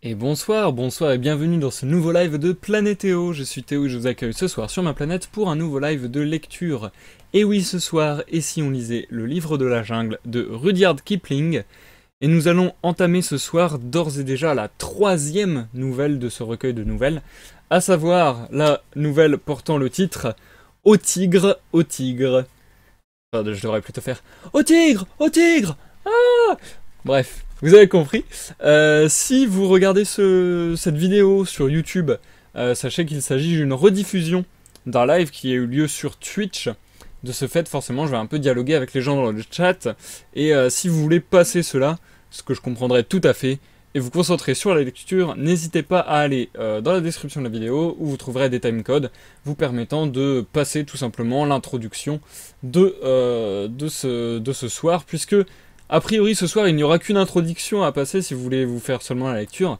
Et bonsoir, bonsoir et bienvenue dans ce nouveau live de Planétéo. Je suis Théo et je vous accueille ce soir sur ma planète pour un nouveau live de lecture. Et oui, ce soir, et si on lisait Le Livre de la Jungle de Rudyard Kipling. Et nous allons entamer ce soir d'ores et déjà la troisième nouvelle de ce recueil de nouvelles, à savoir la nouvelle portant le titre Au tigre, au tigre. Enfin, je devrais plutôt faire Au tigre, au tigre. Ah, bref. Vous avez compris. Si vous regardez cette vidéo sur YouTube, sachez qu'il s'agit d'une rediffusion d'un live qui a eu lieu sur Twitch. De ce fait, forcément, je vais un peu dialoguer avec les gens dans le chat. Et si vous voulez passer cela, ce que je comprendrai tout à fait, et vous concentrer sur la lecture, n'hésitez pas à aller dans la description de la vidéo où vous trouverez des timecodes vous permettant de passer tout simplement l'introduction de ce soir, puisque a priori, ce soir, il n'y aura qu'une introduction à passer si vous voulez vous faire seulement la lecture,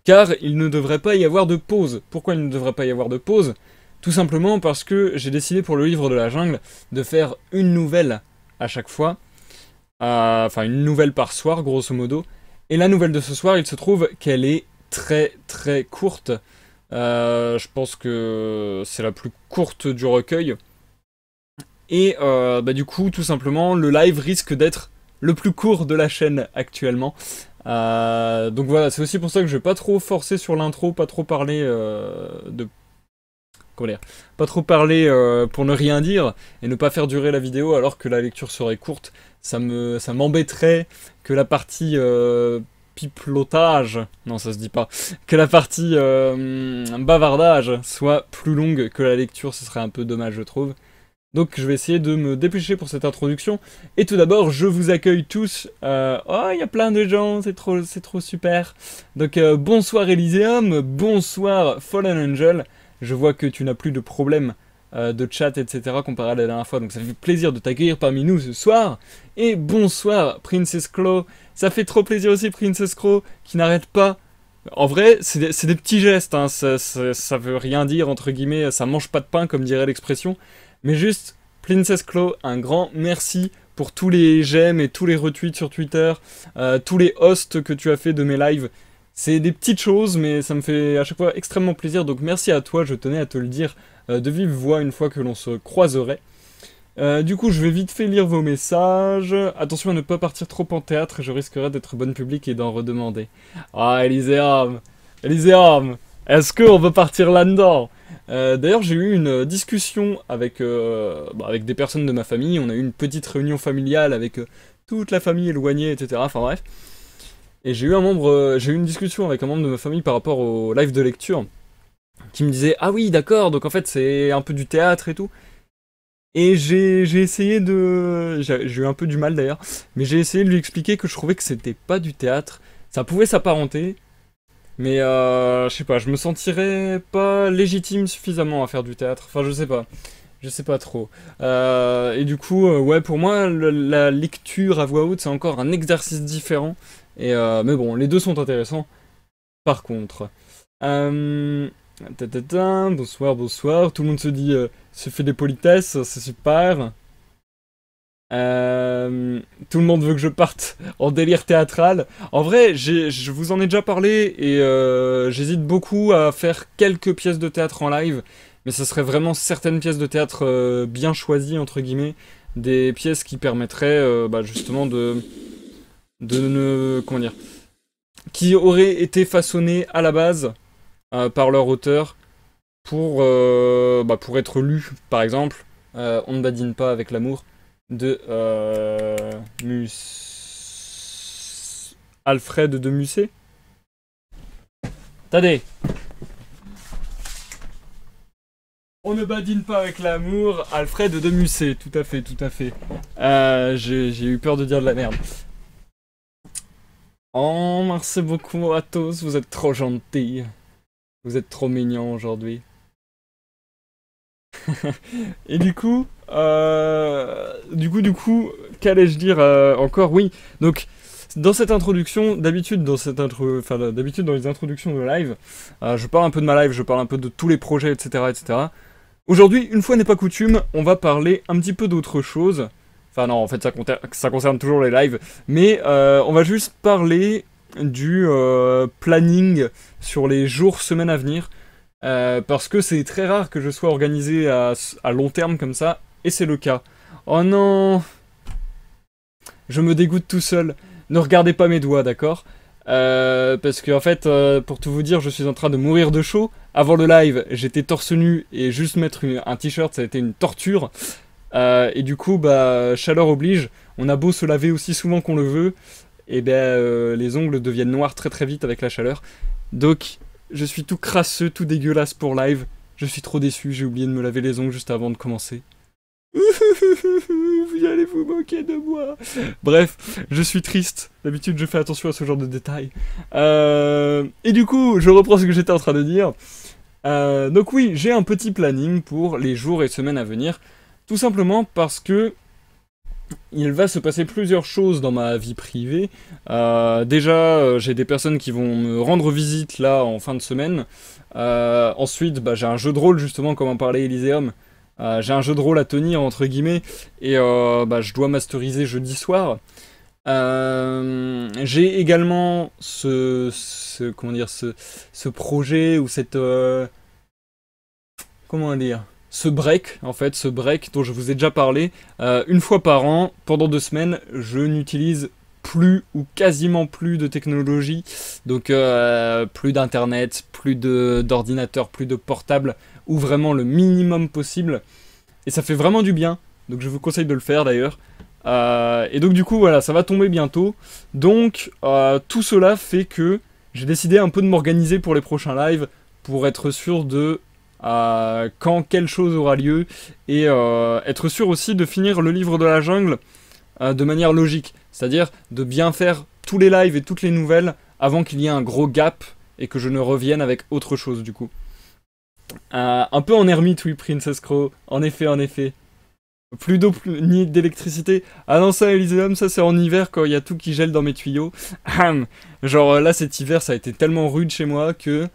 car il ne devrait pas y avoir de pause. Pourquoi il ne devrait pas y avoir de pause? Tout simplement parce que j'ai décidé pour le livre de la jungle de faire une nouvelle à chaque fois, enfin une nouvelle par soir, grosso modo. Et la nouvelle de ce soir, il se trouve qu'elle est très très courte. Je pense que c'est la plus courte du recueil. Et du coup, tout simplement, le live risque d'être le plus court de la chaîne actuellement. Donc voilà, c'est aussi pour ça que je vais pas trop forcer sur l'intro, pas trop parler comment dire, pas trop parler pour ne rien dire et ne pas faire durer la vidéo alors que la lecture serait courte. Ça m'embêterait que la partie piplotage, non ça se dit pas, que la partie bavardage soit plus longue que la lecture, ce serait un peu dommage je trouve. Donc je vais essayer de me dépêcher pour cette introduction. Et tout d'abord, je vous accueille tous. Oh, il y a plein de gens, c'est trop super. Donc bonsoir Elysium, bonsoir Fallen Angel. Je vois que tu n'as plus de problème de chat, etc. comparé à la dernière fois. Donc ça fait plaisir de t'accueillir parmi nous ce soir. Et bonsoir Princess Claw. Ça fait trop plaisir aussi Princess Claw, qui n'arrête pas. En vrai, c'est des petits gestes, hein. Ça veut rien dire, entre guillemets, ça mange pas de pain, comme dirait l'expression. Mais juste, Princess Claw, un grand merci pour tous les j'aime et tous les retweets sur Twitter, tous les hosts que tu as fait de mes lives. C'est des petites choses, mais ça me fait à chaque fois extrêmement plaisir. Donc merci à toi, je tenais à te le dire de vive voix une fois que l'on se croiserait. Du coup, je vais vite fait lire vos messages. Attention à ne pas partir trop en théâtre, je risquerais d'être bonne public et d'en redemander. Ah, Elysium, Elysium, est-ce qu'on peut partir là-dedans? D'ailleurs, j'ai eu une discussion avec des personnes de ma famille. On a eu une petite réunion familiale avec toute la famille éloignée, etc. Enfin bref. Et j'ai eu une discussion avec un membre de ma famille par rapport au live de lecture, qui me disait ah oui d'accord, donc en fait c'est un peu du théâtre et tout. Et j'ai essayé j'ai eu un peu du mal d'ailleurs, mais j'ai essayé de lui expliquer que je trouvais que c'était pas du théâtre. Ça pouvait s'apparenter. Mais je sais pas, je me sentirais pas légitime suffisamment à faire du théâtre. Enfin, je sais pas trop. Et du coup, ouais, pour moi, la lecture à voix haute, c'est encore un exercice différent. Et mais bon, les deux sont intéressants. Par contre, bonsoir, bonsoir. Tout le monde se fait des politesses, c'est super. Tout le monde veut que je parte en délire théâtral. En vrai, je vous en ai déjà parlé et j'hésite beaucoup à faire quelques pièces de théâtre en live, mais ce serait vraiment certaines pièces de théâtre bien choisies, entre guillemets, des pièces qui permettraient justement de ne... comment dire, qui auraient été façonnées à la base par leur auteur pour être lues, par exemple. On ne badine pas avec l'amour de Alfred de Musset. Attendez. On ne badine pas avec l'amour, Alfred de Musset, tout à fait, tout à fait. J'ai eu peur de dire de la merde. Oh, merci beaucoup à tous, vous êtes trop gentils. Vous êtes trop mignons aujourd'hui. Et du coup, qu'allais-je dire encore? Oui, donc dans cette introduction, d'habitude dans les introductions de live, je parle un peu de ma live, je parle un peu de tous les projets, etc., etc. Aujourd'hui, une fois n'est pas coutume, on va parler un petit peu d'autre chose. Enfin non, en fait ça concerne toujours les lives, mais on va juste parler du planning sur les jours, semaines à venir. Parce que c'est très rare que je sois organisé à long terme comme ça, et c'est le cas. Oh non! Je me dégoûte tout seul. Ne regardez pas mes doigts, d'accord? Parce que en fait, pour tout vous dire, je suis en train de mourir de chaud. Avant le live, j'étais torse nu et juste mettre un t-shirt, ça a été une torture. Et du coup, bah, chaleur oblige. On a beau se laver aussi souvent qu'on le veut, et ben les ongles deviennent noirs très très vite avec la chaleur. Donc, je suis tout crasseux, tout dégueulasse pour live. Je suis trop déçu, j'ai oublié de me laver les ongles juste avant de commencer. Vous allez vous moquer de moi. Bref, je suis triste. D'habitude, je fais attention à ce genre de détails. Et du coup, je reprends ce que j'étais en train de dire. Donc oui, j'ai un petit planning pour les jours et semaines à venir. Tout simplement parce que il va se passer plusieurs choses dans ma vie privée. Déjà, j'ai des personnes qui vont me rendre visite là en fin de semaine. Ensuite, bah, j'ai un jeu de rôle justement, comme en parlait Elysium. J'ai un jeu de rôle à tenir entre guillemets et bah, je dois masteriser jeudi soir. J'ai également comment dire, ce projet ou cette comment dire, ce break en fait, ce break dont je vous ai déjà parlé. Une fois par an, pendant 2 semaines, je n'utilise plus ou quasiment plus de technologie, donc plus d'internet, plus d'ordinateur, plus de portable, ou vraiment le minimum possible. Et ça fait vraiment du bien, donc je vous conseille de le faire d'ailleurs. Et donc du coup voilà, ça va tomber bientôt. Donc tout cela fait que j'ai décidé un peu de m'organiser pour les prochains lives, pour être sûr de quand quelle chose aura lieu, et être sûr aussi de finir le livre de la jungle de manière logique. C'est-à-dire de bien faire tous les lives et toutes les nouvelles avant qu'il y ait un gros gap et que je ne revienne avec autre chose du coup. Un peu en ermite, oui, Princess Crow. En effet, en effet. Plus d'eau, ni d'électricité. Ah non, ça, Elysium, ça c'est en hiver quand il y a tout qui gèle dans mes tuyaux. Genre là, cet hiver, ça a été tellement rude chez moi que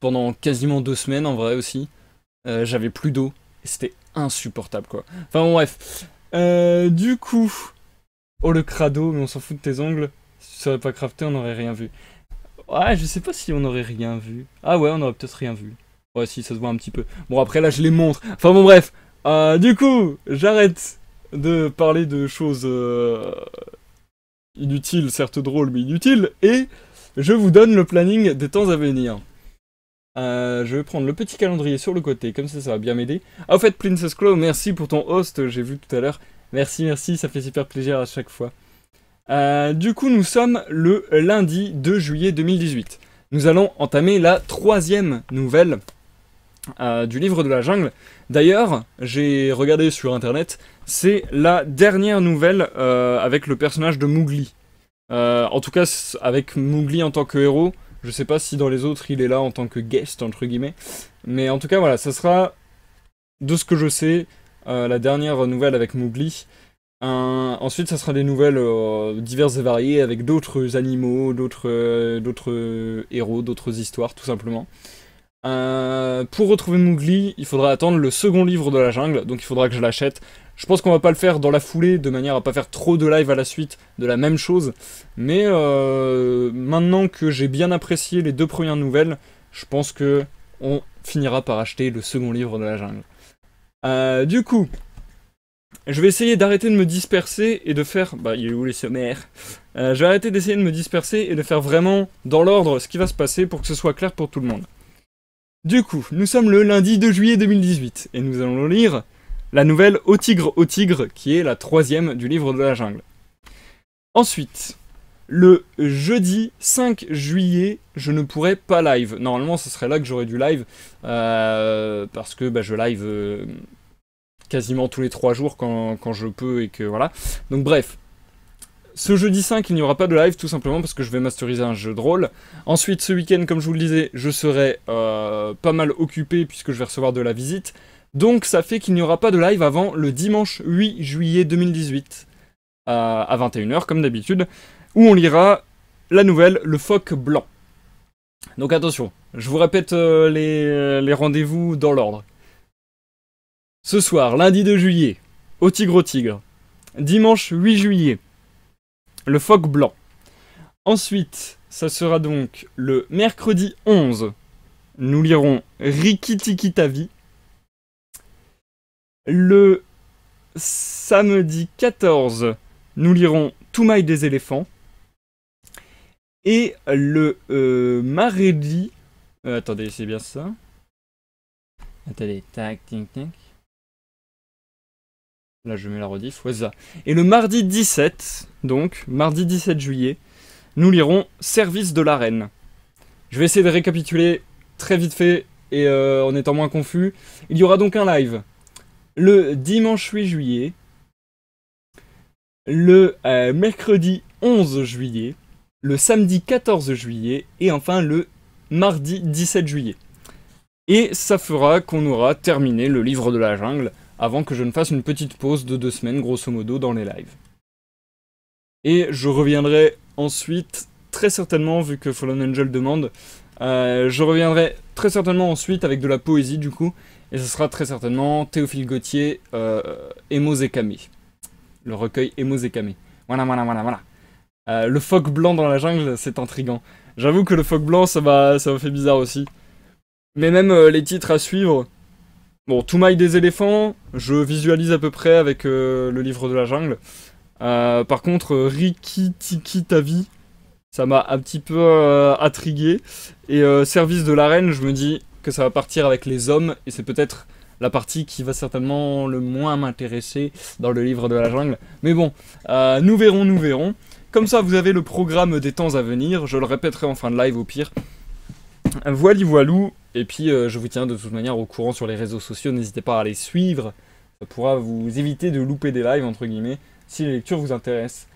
pendant quasiment 2 semaines, en vrai aussi, j'avais plus d'eau. Et c'était insupportable, quoi. Enfin bon, bref. Du coup... Oh, le crado, mais on s'en fout de tes ongles. Si tu serais pas crafté, on n'aurait rien vu. Ouais, je sais pas si on aurait rien vu. Ah ouais, on aurait peut-être rien vu. Ouais, si, ça se voit un petit peu. Bon, après, là, je les montre. Enfin, bon, bref. Du coup, j'arrête de parler de choses inutiles, certes drôles, mais inutiles. Et je vous donne le planning des temps à venir. Je vais prendre le petit calendrier sur le côté, comme ça va bien m'aider. Ah, au fait, Princess Claw, merci pour ton host, j'ai vu tout à l'heure. Merci, merci, ça fait super plaisir à chaque fois. Du coup, nous sommes le lundi 2 juillet 2018. Nous allons entamer la 3e nouvelle du livre de la jungle. D'ailleurs, j'ai regardé sur internet, c'est la dernière nouvelle avec le personnage de Mowgli. En tout cas, avec Mowgli en tant que héros. Je sais pas si dans les autres il est là en tant que guest, entre guillemets. Mais en tout cas, voilà, ça sera, de ce que je sais, la dernière nouvelle avec Mowgli. Ensuite, ça sera des nouvelles diverses et variées avec d'autres animaux, d'autres héros, d'autres histoires, tout simplement. Pour retrouver Mowgli, il faudra attendre le second livre de la jungle, donc il faudra que je l'achète. Je pense qu'on va pas le faire dans la foulée, de manière à pas faire trop de live à la suite de la même chose. Mais maintenant que j'ai bien apprécié les 2 premières nouvelles, je pense que on finira par acheter le second livre de la jungle. Du coup... je vais essayer d'arrêter de me disperser et de faire... Bah, il est où les sommaires? Je vais arrêter d'essayer de me disperser et de faire vraiment dans l'ordre ce qui va se passer pour que ce soit clair pour tout le monde. Du coup, nous sommes le lundi 2 juillet 2018 et nous allons lire la nouvelle Au tigre, qui est la 3e du livre de la jungle. Ensuite, le jeudi 5 juillet, je ne pourrai pas live. Normalement, ce serait là que j'aurais du live parce que bah, je live... quasiment tous les 3 jours quand je peux et que voilà. Donc bref, ce jeudi 5 il n'y aura pas de live tout simplement parce que je vais masteriser un jeu de rôle. Ensuite ce week-end comme je vous le disais je serai pas mal occupé puisque je vais recevoir de la visite. Donc ça fait qu'il n'y aura pas de live avant le dimanche 8 juillet 2018 à 21h comme d'habitude où on lira la nouvelle Le Phoque Blanc. Donc attention, je vous répète les rendez-vous dans l'ordre. Ce soir, lundi 2 juillet, Au tigre. Dimanche 8 juillet, Le Phoque Blanc. Ensuite, ça sera donc le mercredi 11. Nous lirons Rikki Tikki Tavi. Le samedi 14, nous lirons Toumaï des éléphants. Et le mardi... attendez, c'est bien ça. Attendez, tac, tac, tac. Là, je mets la rediff, ouais, ça. Et le mardi 17, donc, mardi 17 juillet, nous lirons Service de la Reine. Je vais essayer de récapituler très vite fait et en étant moins confus. Il y aura donc un live le dimanche 8 juillet, le mercredi 11 juillet, le samedi 14 juillet et enfin le mardi 17 juillet. Et ça fera qu'on aura terminé le livre de la jungle avant que je ne fasse une petite pause de 2 semaines grosso modo dans les lives. Et je reviendrai ensuite, très certainement, vu que Fallen Angel demande, je reviendrai très certainement ensuite avec de la poésie du coup, et ce sera très certainement Théophile Gautier, Emo Zekame. Le recueil Emo Zekame. Voilà. Le phoque blanc dans la jungle, c'est intriguant. J'avoue que le phoque blanc, ça m'a fait bizarre aussi. Mais même les titres à suivre... Bon, Toumaï des éléphants, je visualise à peu près avec le livre de la jungle. Par contre, Rikki Tikki Tavi, ça m'a un petit peu intrigué. Et Service de la Reine, je me dis que ça va partir avec les hommes, et c'est peut-être la partie qui va certainement le moins m'intéresser dans le livre de la jungle. Mais bon, nous verrons. Comme ça, vous avez le programme des temps à venir, je le répéterai en fin de live au pire. Voilou, et puis je vous tiens de toute manière au courant sur les réseaux sociaux, n'hésitez pas à les suivre, ça pourra vous éviter de louper des lives, entre guillemets, si les lectures vous intéressent.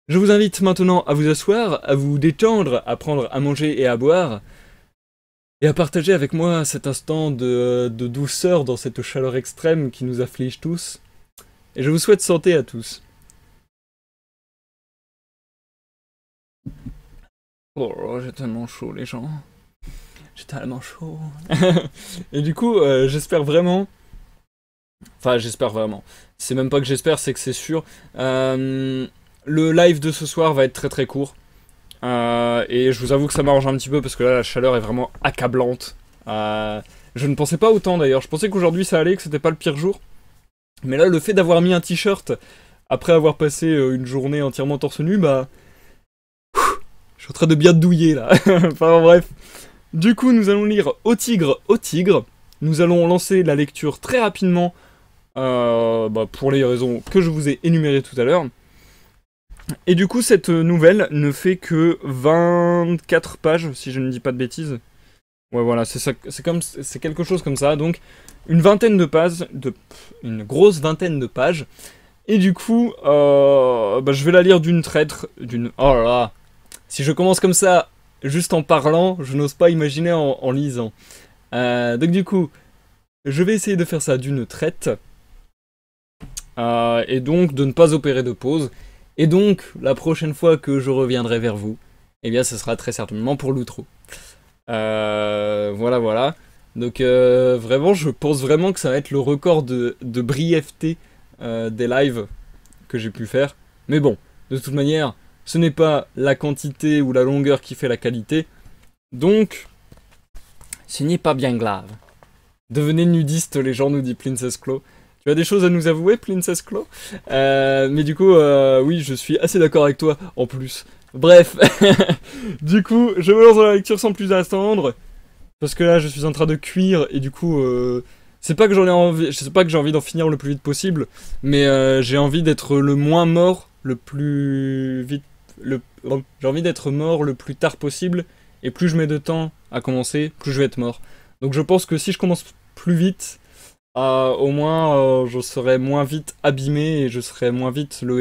Je vous invite maintenant à vous asseoir, à vous détendre, à prendre à manger et à boire, et à partager avec moi cet instant de douceur dans cette chaleur extrême qui nous afflige tous. Et je vous souhaite santé à tous. Oh, j'ai tellement chaud les gens. J'ai tellement chaud. Et du coup, j'espère vraiment... Enfin, j'espère vraiment. C'est même pas que j'espère, c'est que c'est sûr. Le live de ce soir va être très très court. Et je vous avoue que ça m'arrange un petit peu parce que là la chaleur est vraiment accablante. Je ne pensais pas autant d'ailleurs, je pensais qu'aujourd'hui ça allait, que c'était pas le pire jour. Mais là le fait d'avoir mis un t-shirt après avoir passé une journée entièrement torse nu, bah... Je suis en train de bien douiller là. Enfin bref. Du coup nous allons lire Au tigre, au tigre. Nous allons lancer la lecture très rapidement pour les raisons que je vous ai énumérées tout à l'heure. Et du coup, cette nouvelle ne fait que 24 pages, si je ne dis pas de bêtises. Ouais, voilà, c'est quelque chose comme ça. Donc, une grosse vingtaine de pages. Et du coup, je vais la lire d'une traite. Oh là là. Si je commence comme ça, juste en parlant, je n'ose pas imaginer en lisant. Donc du coup, je vais essayer de faire ça d'une traite. Et donc, de ne pas opérer de pause. Et donc, la prochaine fois que je reviendrai vers vous, eh bien, ce sera très certainement pour l'outro. Voilà. Donc, vraiment, je pense vraiment que ça va être le record de brièveté des lives que j'ai pu faire. Mais bon, de toute manière, ce n'est pas la quantité ou la longueur qui fait la qualité. Donc, ce n'est pas bien grave. Devenez nudiste, les gens, nous dit Princess Claw. Tu as des choses à nous avouer, Princess Claw? Mais du coup, oui, je suis assez d'accord avec toi, en plus. Bref, du coup, je me lance dans la lecture sans plus attendre, parce que là, je suis en train de cuire, et du coup, c'est pas que j'en ai envie, je sais pas que j'ai envie d'en finir le plus vite possible, mais j'ai envie d'être le moins mort, le plus vite, j'ai envie d'être mort le plus tard possible, et plus je mets de temps à commencer, plus je vais être mort. Donc je pense que si je commence plus vite, au moins je serai moins vite abîmé et je serai moins vite le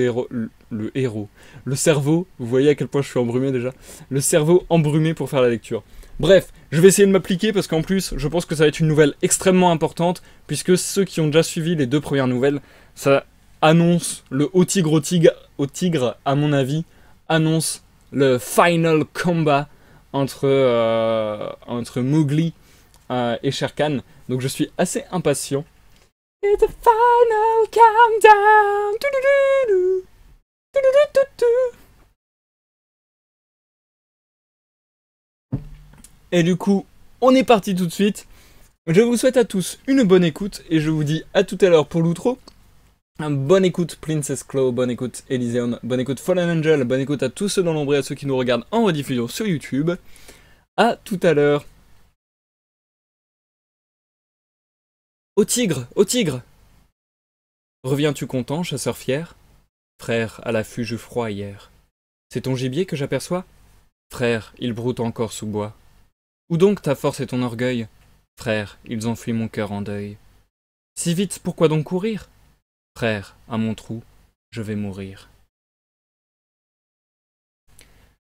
héros. Le cerveau, vous voyez à quel point je suis embrumé déjà. Le cerveau embrumé pour faire la lecture. Bref, je vais essayer de m'appliquer parce qu'en plus, je pense que ça va être une nouvelle extrêmement importante puisque ceux qui ont déjà suivi les 2 premières nouvelles, ça annonce le au tigre, à mon avis, annonce le final combat entre Mowgli et Shere Khan. Donc je suis assez impatient. It's the final countdown. Et du coup, on est parti tout de suite. Je vous souhaite à tous une bonne écoute et je vous dis à tout à l'heure pour l'outro. Bonne écoute Princess Claw, bonne écoute Elysium, bonne écoute Fallen Angel, bonne écoute à tous ceux dans l'ombre et à ceux qui nous regardent en rediffusion sur YouTube. À tout à l'heure. Au tigre, au tigre! Reviens-tu content, chasseur fier? Frère, à l'affût j'eus froid hier. C'est ton gibier que j'aperçois? Frère, il broute encore sous bois. Où donc ta force et ton orgueil? Frère, ils ont fui mon cœur en deuil. Si vite, pourquoi donc courir? Frère, à mon trou, je vais mourir.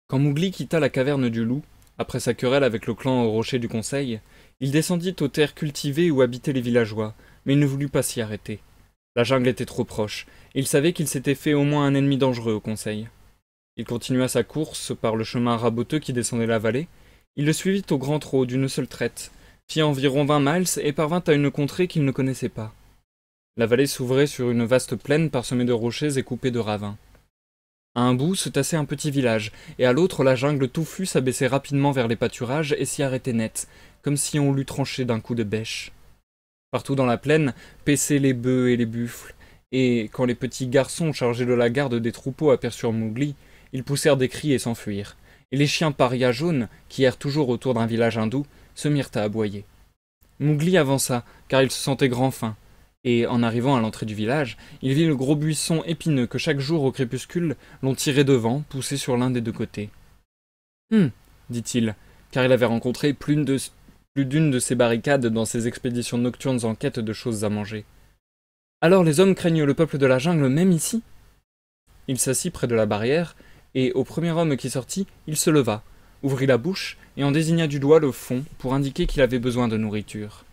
Quand Mowgli quitta la caverne du loup, après sa querelle avec le clan au rocher du Conseil, il descendit aux terres cultivées où habitaient les villageois, mais il ne voulut pas s'y arrêter. La jungle était trop proche, et il savait qu'il s'était fait au moins un ennemi dangereux au Conseil. Il continua sa course par le chemin raboteux qui descendait la vallée. Il le suivit au grand trot d'une seule traite, fit environ 20 miles et parvint à une contrée qu'il ne connaissait pas. La vallée s'ouvrait sur une vaste plaine parsemée de rochers et coupée de ravins. À un bout se tassait un petit village, et à l'autre la jungle touffue s'abaissait rapidement vers les pâturages et s'y arrêtait net, comme si on l'eût tranché d'un coup de bêche. Partout dans la plaine paissaient les bœufs et les buffles, et quand les petits garçons chargés de la garde des troupeaux aperçurent Mowgli, ils poussèrent des cris et s'enfuirent, et les chiens parias jaunes, qui errent toujours autour d'un village hindou, se mirent à aboyer. Mowgli avança, car il se sentait grand faim, et en arrivant à l'entrée du village, il vit le gros buisson épineux que chaque jour au crépuscule l'on tirait devant, poussé sur l'un des deux côtés. Dit-il, car il avait rencontré plus d'une de ces barricades dans ses expéditions nocturnes en quête de choses à manger. Alors les hommes craignent le peuple de la jungle même ici? Il s'assit près de la barrière, et au premier homme qui sortit, il se leva, ouvrit la bouche et en désigna du doigt le fond pour indiquer qu'il avait besoin de nourriture.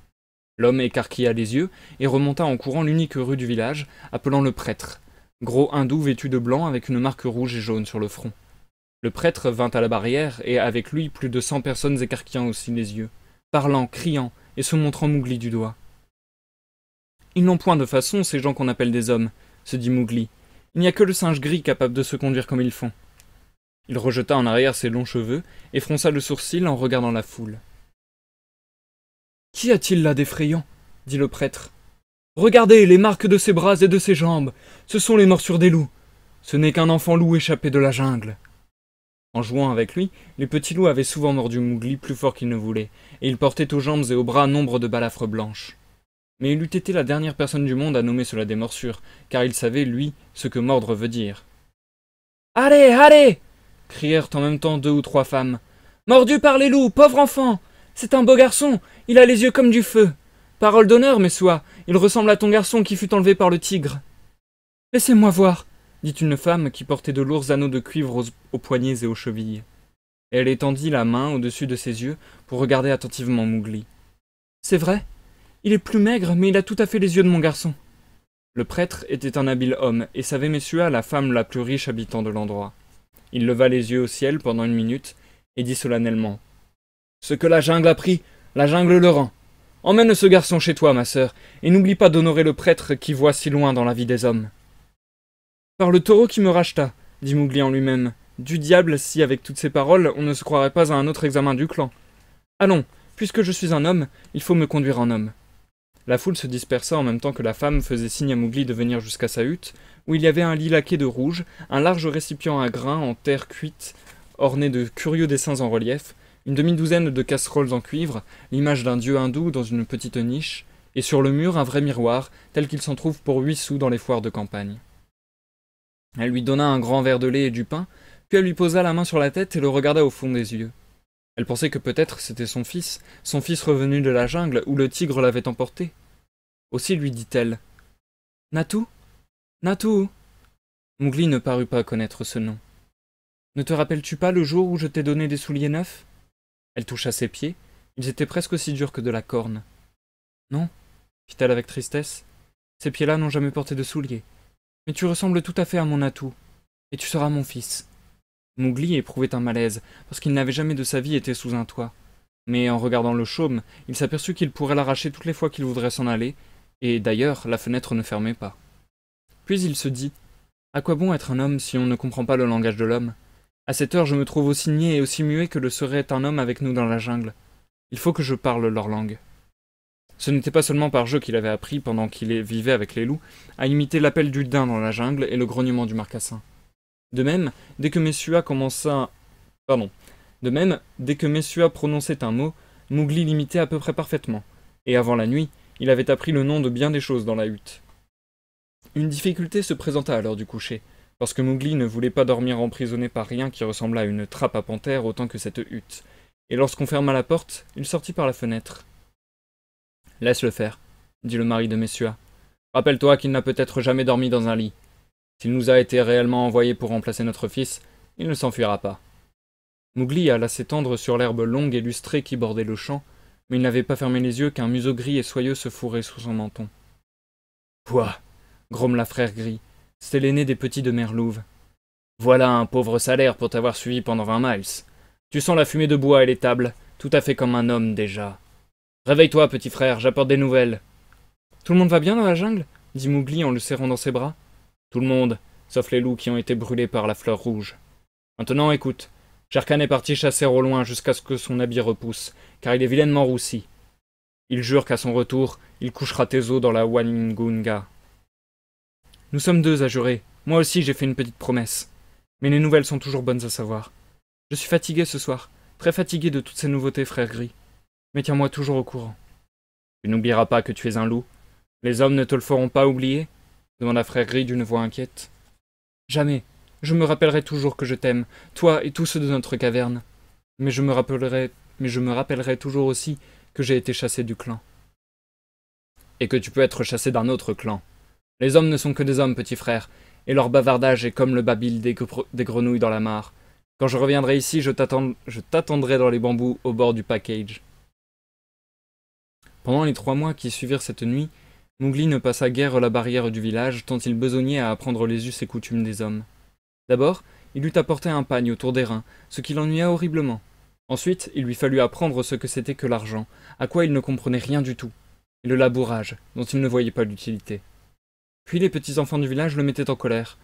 L'homme écarquilla les yeux et remonta en courant l'unique rue du village, appelant le prêtre, gros hindou vêtu de blanc avec une marque rouge et jaune sur le front. Le prêtre vint à la barrière et avec lui plus de 100 personnes écarquillant aussi les yeux, parlant, criant et se montrant Mowgli du doigt. Ils n'ont point de façon, ces gens qu'on appelle des hommes, se dit Mowgli. Il n'y a que le singe gris capable de se conduire comme ils font. Il rejeta en arrière ses longs cheveux et fronça le sourcil en regardant la foule. « Qu'y a-t-il là d'effrayant » dit le prêtre. « Regardez les marques de ses bras et de ses jambes. Ce sont les morsures des loups. Ce n'est qu'un enfant loup échappé de la jungle. » En jouant avec lui, les petits loups avaient souvent mordu Mowgli plus fort qu'il ne voulait, et il portait aux jambes et aux bras nombre de balafres blanches. Mais il eût été la dernière personne du monde à nommer cela des morsures, car il savait, lui, ce que mordre veut dire. « Allez, allez !» crièrent en même temps 2 ou 3 femmes. « Mordu par les loups, pauvre enfant! C'est un beau garçon, il a les yeux comme du feu. Parole d'honneur, Messoua, il ressemble à ton garçon qui fut enlevé par le tigre. »« Laissez-moi voir, » dit une femme qui portait de lourds anneaux de cuivre aux poignets et aux chevilles. Et elle étendit la main au-dessus de ses yeux pour regarder attentivement Mowgli. « C'est vrai, il est plus maigre, mais il a tout à fait les yeux de mon garçon. » Le prêtre était un habile homme et savait Messoua la femme la plus riche habitant de l'endroit. Il leva les yeux au ciel pendant 1 minute et dit solennellement. « Ce que la jungle a pris, la jungle le rend. Emmène ce garçon chez toi, ma sœur, et n'oublie pas d'honorer le prêtre qui voit si loin dans la vie des hommes. » « Par le taureau qui me racheta, » dit Mowgli en lui-même. « Du diable si, avec toutes ces paroles, on ne se croirait pas à un autre examen du clan. Allons, puisque je suis un homme, il faut me conduire en homme. » La foule se dispersa en même temps que la femme faisait signe à Mowgli de venir jusqu'à sa hutte, où il y avait un lit laqué de rouge, un large récipient à grains en terre cuite, orné de curieux dessins en relief, une demi-douzaine de casseroles en cuivre, l'image d'un dieu hindou dans une petite niche, et sur le mur un vrai miroir, tel qu'il s'en trouve pour 8 sous dans les foires de campagne. Elle lui donna un grand verre de lait et du pain, puis elle lui posa la main sur la tête et le regarda au fond des yeux. Elle pensait que peut-être c'était son fils revenu de la jungle où le tigre l'avait emporté. Aussi lui dit-elle « Natou ? Natou ?» Mowgli ne parut pas connaître ce nom. « Ne te rappelles-tu pas le jour où je t'ai donné des souliers neufs ?» Elle toucha ses pieds, ils étaient presque aussi durs que de la corne. « Non, » fit-elle avec tristesse, « ces pieds-là n'ont jamais porté de souliers. Mais tu ressembles tout à fait à mon Natou, et tu seras mon fils. » Mowgli éprouvait un malaise, parce qu'il n'avait jamais de sa vie été sous un toit. Mais en regardant le chaume, il s'aperçut qu'il pourrait l'arracher toutes les fois qu'il voudrait s'en aller, et d'ailleurs la fenêtre ne fermait pas. Puis il se dit « À quoi bon être un homme si on ne comprend pas le langage de l'homme? À cette heure, je me trouve aussi niais et aussi muet que le serait un homme avec nous dans la jungle. Il faut que je parle leur langue. » Ce n'était pas seulement par jeu qu'il avait appris, pendant qu'il vivait avec les loups, à imiter l'appel du daim dans la jungle et le grognement du marcassin. De même, dès que Messua prononçait un mot, Mowgli l'imitait à peu près parfaitement, et avant la nuit, il avait appris le nom de bien des choses dans la hutte. Une difficulté se présenta à l'heure du coucher, parce que Mowgli ne voulait pas dormir emprisonné par rien qui ressemblât à une trappe à panthère autant que cette hutte, et lorsqu'on ferma la porte, il sortit par la fenêtre. « Laisse-le faire, » dit le mari de Messua. « Rappelle-toi qu'il n'a peut-être jamais dormi dans un lit. S'il nous a été réellement envoyé pour remplacer notre fils, il ne s'enfuira pas. » Mowgli alla s'étendre sur l'herbe longue et lustrée qui bordait le champ, mais il n'avait pas fermé les yeux qu'un museau gris et soyeux se fourrait sous son menton. « Pouah !» grommela Frère Gris. C'était l'aîné des petits de Merlouve. « Voilà un pauvre salaire pour t'avoir suivi pendant 20 miles. Tu sens la fumée de bois et l'étable, tout à fait comme un homme déjà. Réveille-toi, petit frère, j'apporte des nouvelles. »« Tout le monde va bien dans la jungle ?» dit Mowgli en le serrant dans ses bras. « Tout le monde, sauf les loups qui ont été brûlés par la fleur rouge. Maintenant, écoute. Shere Khan est parti chasser au loin jusqu'à ce que son habit repousse, car il est vilainement roussi. Il jure qu'à son retour, il couchera tes os dans la Waingunga. Nous sommes deux à jurer. Moi aussi, j'ai fait une petite promesse. Mais les nouvelles sont toujours bonnes à savoir. Je suis fatigué ce soir, très fatigué de toutes ces nouveautés, frère Gris. Mais tiens-moi toujours au courant. »« Tu n'oublieras pas que tu es un loup. Les hommes ne te le feront pas oublier ?» demanda Frère Gris d'une voix inquiète. « Jamais. Je me rappellerai toujours que je t'aime, toi et tous ceux de notre caverne. Mais je me rappellerai toujours aussi que j'ai été chassé du clan. »« Et que tu peux être chassé d'un autre clan. Les hommes ne sont que des hommes, petit frère, et leur bavardage est comme le babil des grenouilles dans la mare. Quand je reviendrai ici, je t'attendrai dans les bambous au bord du package. » Pendant les 3 mois qui suivirent cette nuit, Mowgli ne passa guère la barrière du village, tant il besognait à apprendre les us et coutumes des hommes. D'abord, il eut apporté un pagne autour des reins, ce qui l'ennuya horriblement. Ensuite, il lui fallut apprendre ce que c'était que l'argent, à quoi il ne comprenait rien du tout, et le labourage, dont il ne voyait pas l'utilité. Puis les petits enfants du village le mettaient en colère.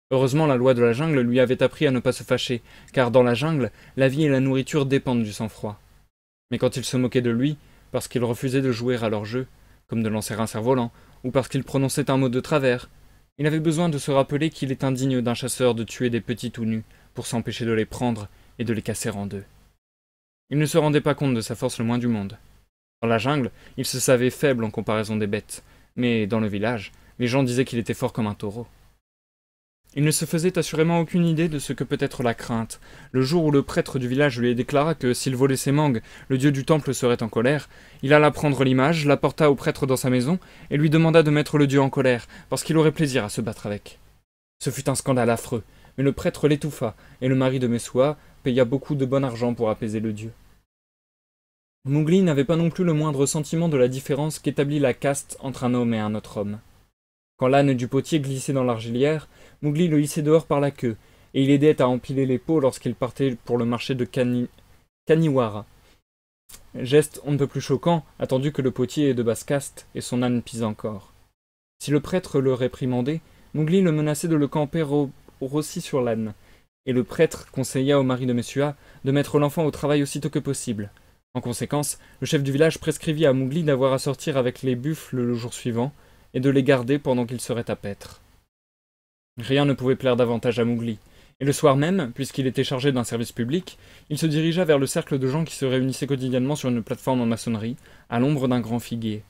Heureusement, la loi de la jungle lui avait appris à ne pas se fâcher, car dans la jungle, la vie et la nourriture dépendent du sang-froid. Mais quand ils se moquaient de lui, parce qu'il refusait de jouer à leur jeu, comme de lancer un cerf-volant, ou parce qu'il prononçait un mot de travers, il avait besoin de se rappeler qu'il est indigne d'un chasseur de tuer des petits tout nus pour s'empêcher de les prendre et de les casser en deux. Il ne se rendait pas compte de sa force le moins du monde. Dans la jungle, il se savait faible en comparaison des bêtes, mais dans le village, les gens disaient qu'il était fort comme un taureau. Il ne se faisait assurément aucune idée de ce que peut être la crainte. Le jour où le prêtre du village lui déclara que s'il volait ses mangues, le dieu du temple serait en colère, il alla prendre l'image, la porta au prêtre dans sa maison et lui demanda de mettre le dieu en colère, parce qu'il aurait plaisir à se battre avec. Ce fut un scandale affreux, mais le prêtre l'étouffa, et le mari de Messua paya beaucoup de bon argent pour apaiser le dieu. Mowgli n'avait pas non plus le moindre sentiment de la différence qu'établit la caste entre un homme et un autre homme. Quand l'âne du potier glissait dans l'argilière, Mowgli le hissait dehors par la queue, et il aidait à empiler les pots lorsqu'il partait pour le marché de Kaniwara. Geste on ne peut plus choquant, attendu que le potier est de basse caste, et son âne pise encore. Si le prêtre le réprimandait, Mowgli le menaçait de le camper rossi sur l'âne, et le prêtre conseilla au mari de Messua de mettre l'enfant au travail aussitôt que possible. En conséquence, le chef du village prescrivit à Mowgli d'avoir à sortir avec les buffles le jour suivant, et de les garder pendant qu'ils seraient à paître. Rien ne pouvait plaire davantage à Mowgli, et le soir même, puisqu'il était chargé d'un service public, il se dirigea vers le cercle de gens qui se réunissaient quotidiennement sur une plateforme en maçonnerie, à l'ombre d'un grand figuier.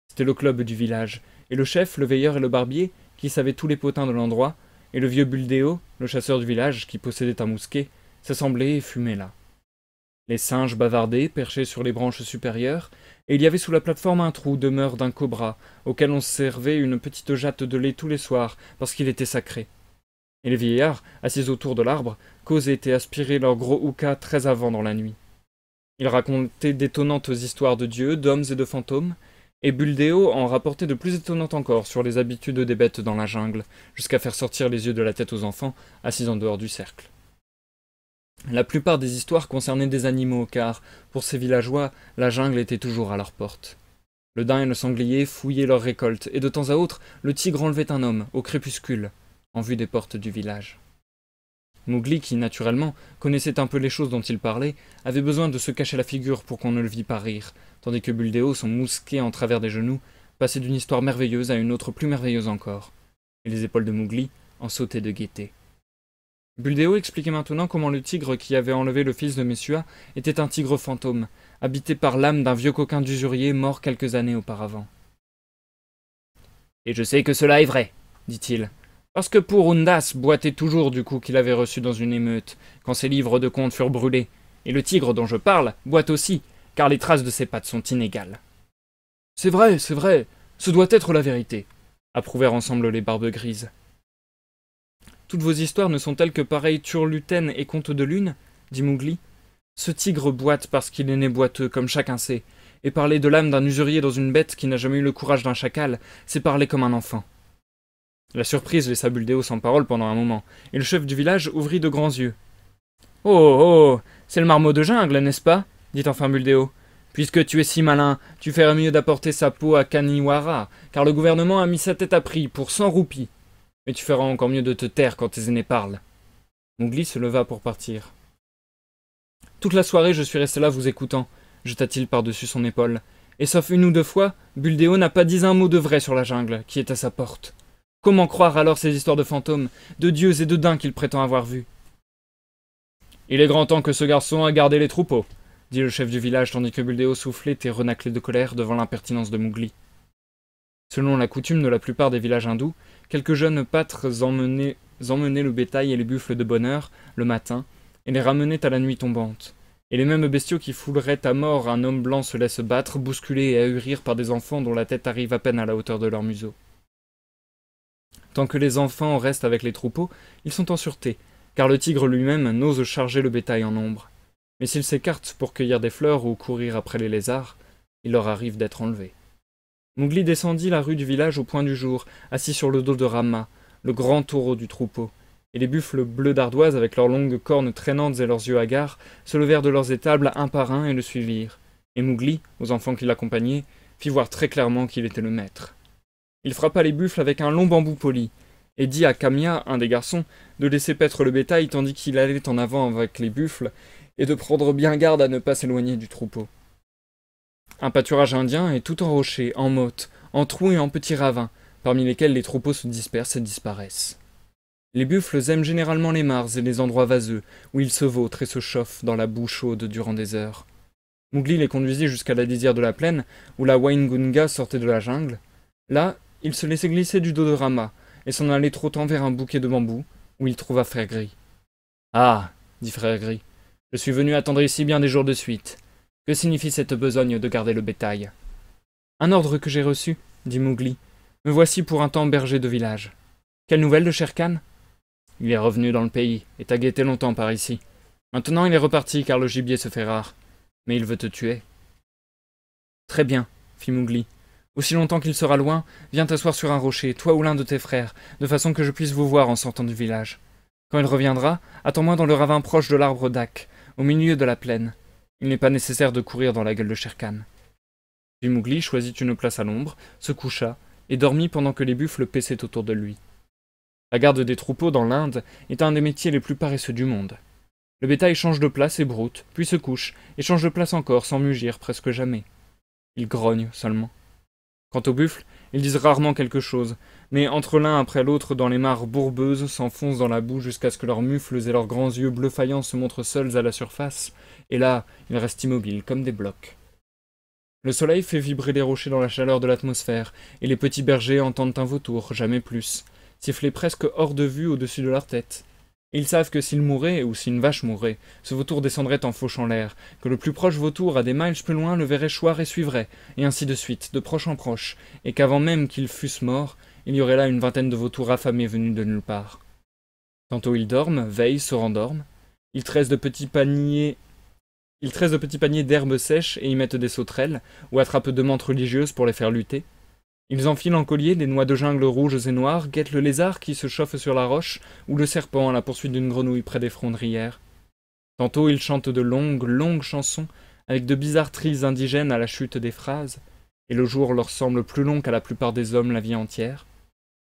C'était le club du village, et le chef, le veilleur et le barbier, qui savaient tous les potins de l'endroit, et le vieux Buldeo, le chasseur du village, qui possédait un mousquet, s'assemblaient et fumaient là. Les singes bavardaient, perchés sur les branches supérieures, et il y avait sous la plateforme un trou, demeure d'un cobra, auquel on servait une petite jatte de lait tous les soirs, parce qu'il était sacré. Et les vieillards, assis autour de l'arbre, causaient et aspiraient leur gros houka très avant dans la nuit. Ils racontaient d'étonnantes histoires de dieux, d'hommes et de fantômes, et Buldeo en rapportait de plus étonnantes encore sur les habitudes des bêtes dans la jungle, jusqu'à faire sortir les yeux de la tête aux enfants, assis en dehors du cercle. La plupart des histoires concernaient des animaux, car, pour ces villageois, la jungle était toujours à leur porte. Le daim et le sanglier fouillaient leurs récoltes, et de temps à autre, le tigre enlevait un homme, au crépuscule, en vue des portes du village. Mowgli, qui, naturellement, connaissait un peu les choses dont il parlait, avait besoin de se cacher la figure pour qu'on ne le vît pas rire, tandis que Buldeo, son mousquet en travers des genoux, passait d'une histoire merveilleuse à une autre plus merveilleuse encore, et les épaules de Mowgli en sautaient de gaieté. Buldeo expliquait maintenant comment le tigre qui avait enlevé le fils de Messua était un tigre fantôme, habité par l'âme d'un vieux coquin d'usurier mort quelques années auparavant. « Et je sais que cela est vrai, dit-il, parce que Purundas boitait toujours du coup qu'il avait reçu dans une émeute, quand ses livres de contes furent brûlés, et le tigre dont je parle boite aussi, car les traces de ses pattes sont inégales. »« c'est vrai, ce doit être la vérité, » approuvèrent ensemble les barbes grises. « Toutes vos histoires ne sont-elles que pareilles turlutaines et contes de lune ?» dit Mowgli. « Ce tigre boite parce qu'il est né boiteux, comme chacun sait, et parler de l'âme d'un usurier dans une bête qui n'a jamais eu le courage d'un chacal, c'est parler comme un enfant. » La surprise laissa Buldeo sans parole pendant un moment, et le chef du village ouvrit de grands yeux. « Oh, c'est le marmot de jungle, n'est-ce pas ?» dit enfin Buldeo. « Puisque tu es si malin, tu ferais mieux d'apporter sa peau à Kaniwara, car le gouvernement a mis sa tête à prix pour 100 roupies. Mais tu feras encore mieux de te taire quand tes aînés parlent. » Mowgli se leva pour partir. « Toute la soirée, je suis resté là vous écoutant, » jeta-t-il par-dessus son épaule, et sauf une ou deux fois, Buldeo n'a pas dit un mot de vrai sur la jungle, qui est à sa porte. Comment croire alors ces histoires de fantômes, de dieux et de daims qu'il prétend avoir vus? « Il est grand temps que ce garçon a gardé les troupeaux, » dit le chef du village tandis que Buldeo soufflait et renâclait de colère devant l'impertinence de Mowgli. Selon la coutume de la plupart des villages hindous, quelques jeunes pâtres emmenaient le bétail et les buffles de bonne heure, le matin, et les ramenaient à la nuit tombante. Et les mêmes bestiaux qui fouleraient à mort un homme blanc se laissent battre, bousculer et ahurir par des enfants dont la tête arrive à peine à la hauteur de leur museau. Tant que les enfants restent avec les troupeaux, ils sont en sûreté, car le tigre lui-même n'ose charger le bétail en nombre. Mais s'ils s'écartent pour cueillir des fleurs ou courir après les lézards, il leur arrive d'être enlevés. Mowgli descendit la rue du village au point du jour, assis sur le dos de Rama, le grand taureau du troupeau, et les buffles bleus d'ardoise avec leurs longues cornes traînantes et leurs yeux hagards se levèrent de leurs étables un par un et le suivirent, et Mowgli, aux enfants qui l'accompagnaient, fit voir très clairement qu'il était le maître. Il frappa les buffles avec un long bambou poli, et dit à Kamia, un des garçons, de laisser paître le bétail tandis qu'il allait en avant avec les buffles, et de prendre bien garde à ne pas s'éloigner du troupeau. Un pâturage indien est tout en rochers, en mottes, en trous et en petits ravins, parmi lesquels les troupeaux se dispersent et disparaissent. Les buffles aiment généralement les mares et les endroits vaseux, où ils se vautrent et se chauffent dans la boue chaude durant des heures. Mowgli les conduisit jusqu'à la lisière de la plaine, où la Waingunga sortait de la jungle. Là, il se laissait glisser du dos de Rama, et s'en allait trottant vers un bouquet de bambous, où il trouva Frère Gris. « Ah, dit Frère Gris, je suis venu attendre ici bien des jours de suite. Que signifie cette besogne de garder le bétail ?»« Un ordre que j'ai reçu, dit Mowgli. Me voici pour un temps berger de village. Quelle nouvelle de Shere Khan ? Il est revenu dans le pays, et t'a guetté longtemps par ici. Maintenant il est reparti car le gibier se fait rare. Mais il veut te tuer. »« Très bien, fit Mowgli. Aussi longtemps qu'il sera loin, viens t'asseoir sur un rocher, toi ou l'un de tes frères, de façon que je puisse vous voir en sortant du village. Quand il reviendra, attends-moi dans le ravin proche de l'arbre d'Ak, au milieu de la plaine. Il n'est pas nécessaire de courir dans la gueule de Shere Khan. » Puis Mowgli choisit une place à l'ombre, se coucha, et dormit pendant que les buffles paissaient autour de lui. La garde des troupeaux dans l'Inde est un des métiers les plus paresseux du monde. Le bétail change de place et broute, puis se couche, et change de place encore sans mugir presque jamais. Il grogne seulement. Quant aux buffles, ils disent rarement quelque chose, mais entre l'un après l'autre dans les mares bourbeuses s'enfoncent dans la boue jusqu'à ce que leurs mufles et leurs grands yeux bleu faillant se montrent seuls à la surface, et là, ils restent immobiles comme des blocs. Le soleil fait vibrer les rochers dans la chaleur de l'atmosphère, et les petits bergers entendent un vautour, jamais plus, siffler presque hors de vue au-dessus de leur tête. Ils savent que s'il mourait, ou si une vache mourait, ce vautour descendrait en fauchant l'air, que le plus proche vautour à des miles plus loin le verrait choir et suivrait, et ainsi de suite, de proche en proche, et qu'avant même qu'ils fussent morts, il y aurait là une vingtaine de vautours affamés venus de nulle part. Tantôt ils dorment, veillent, se rendorment, ils tressent de petits paniers d'herbes sèches et y mettent des sauterelles, ou attrapent deux mantes religieuses pour les faire lutter. Ils enfilent en collier des noix de jungle rouges et noires, guettent le lézard qui se chauffe sur la roche, ou le serpent à la poursuite d'une grenouille près des frondrières. Tantôt ils chantent de longues, longues chansons, avec de bizarres trilles indigènes à la chute des phrases, et le jour leur semble plus long qu'à la plupart des hommes la vie entière.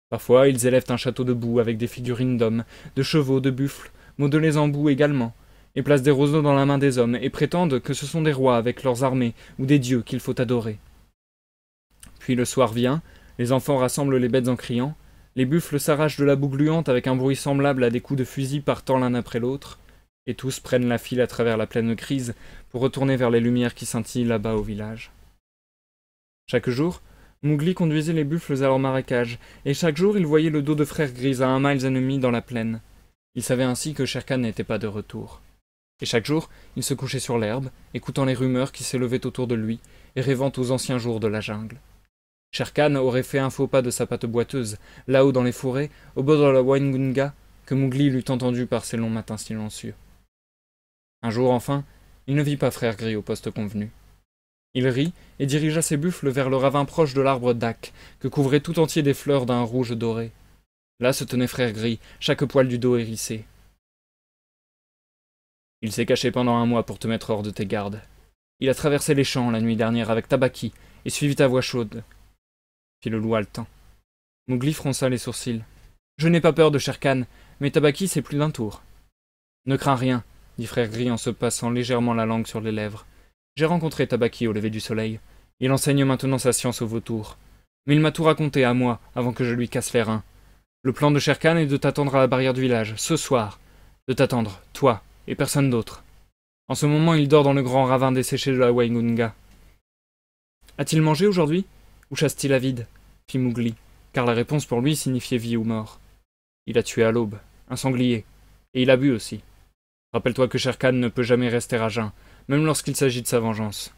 Parfois ils élèvent un château de boue avec des figurines d'hommes, de chevaux, de buffles, mots les embouts également, et placent des roseaux dans la main des hommes, et prétendent que ce sont des rois avec leurs armées, ou des dieux qu'il faut adorer. Puis le soir vient, les enfants rassemblent les bêtes en criant, les buffles s'arrachent de la boue gluante avec un bruit semblable à des coups de fusil partant l'un après l'autre, et tous prennent la file à travers la plaine grise pour retourner vers les lumières qui scintillent là-bas au village. Chaque jour, Mowgli conduisait les buffles à leur marécage, et chaque jour il voyait le dos de Frère Grise à 1,5 miles dans la plaine. Il savait ainsi que Shere Khan n'était pas de retour. Et chaque jour, il se couchait sur l'herbe, écoutant les rumeurs qui s'élevaient autour de lui, et rêvant aux anciens jours de la jungle. Shere Khan aurait fait un faux pas de sa patte boiteuse, là-haut dans les forêts, au bord de la Waingunga, que Mowgli l'eût entendu par ses longs matins silencieux. Un jour enfin, il ne vit pas Frère Gris au poste convenu. Il rit et dirigea ses buffles vers le ravin proche de l'arbre d'Ak, que couvrait tout entier des fleurs d'un rouge doré. Là se tenait Frère Gris, chaque poil du dos hérissé. « Il s'est caché pendant 1 mois pour te mettre hors de tes gardes. Il a traversé les champs la nuit dernière avec Tabaki et suivi ta voix chaude. » Fit le loup haletant. Mowgli fronça les sourcils. « Je n'ai pas peur de Shere Khan, mais Tabaki c'est plus d'un tour. »« Ne crains rien, » dit Frère Gris en se passant légèrement la langue sur les lèvres. « J'ai rencontré Tabaki au lever du soleil. Il enseigne maintenant sa science aux vautours. Mais il m'a tout raconté à moi avant que je lui casse les reins. Le plan de Shere Khan est de t'attendre à la barrière du village, ce soir. De t'attendre, toi, et personne d'autre. En ce moment, il dort dans le grand ravin desséché de la Waingunga. »« A-t-il mangé aujourd'hui, ou chasse-t-il à vide ?» fit Mowgli, car la réponse pour lui signifiait vie ou mort. « Il a tué à l'aube, un sanglier, et il a bu aussi. Rappelle-toi que Shere Khan ne peut jamais rester à jeun, même lorsqu'il s'agit de sa vengeance. »«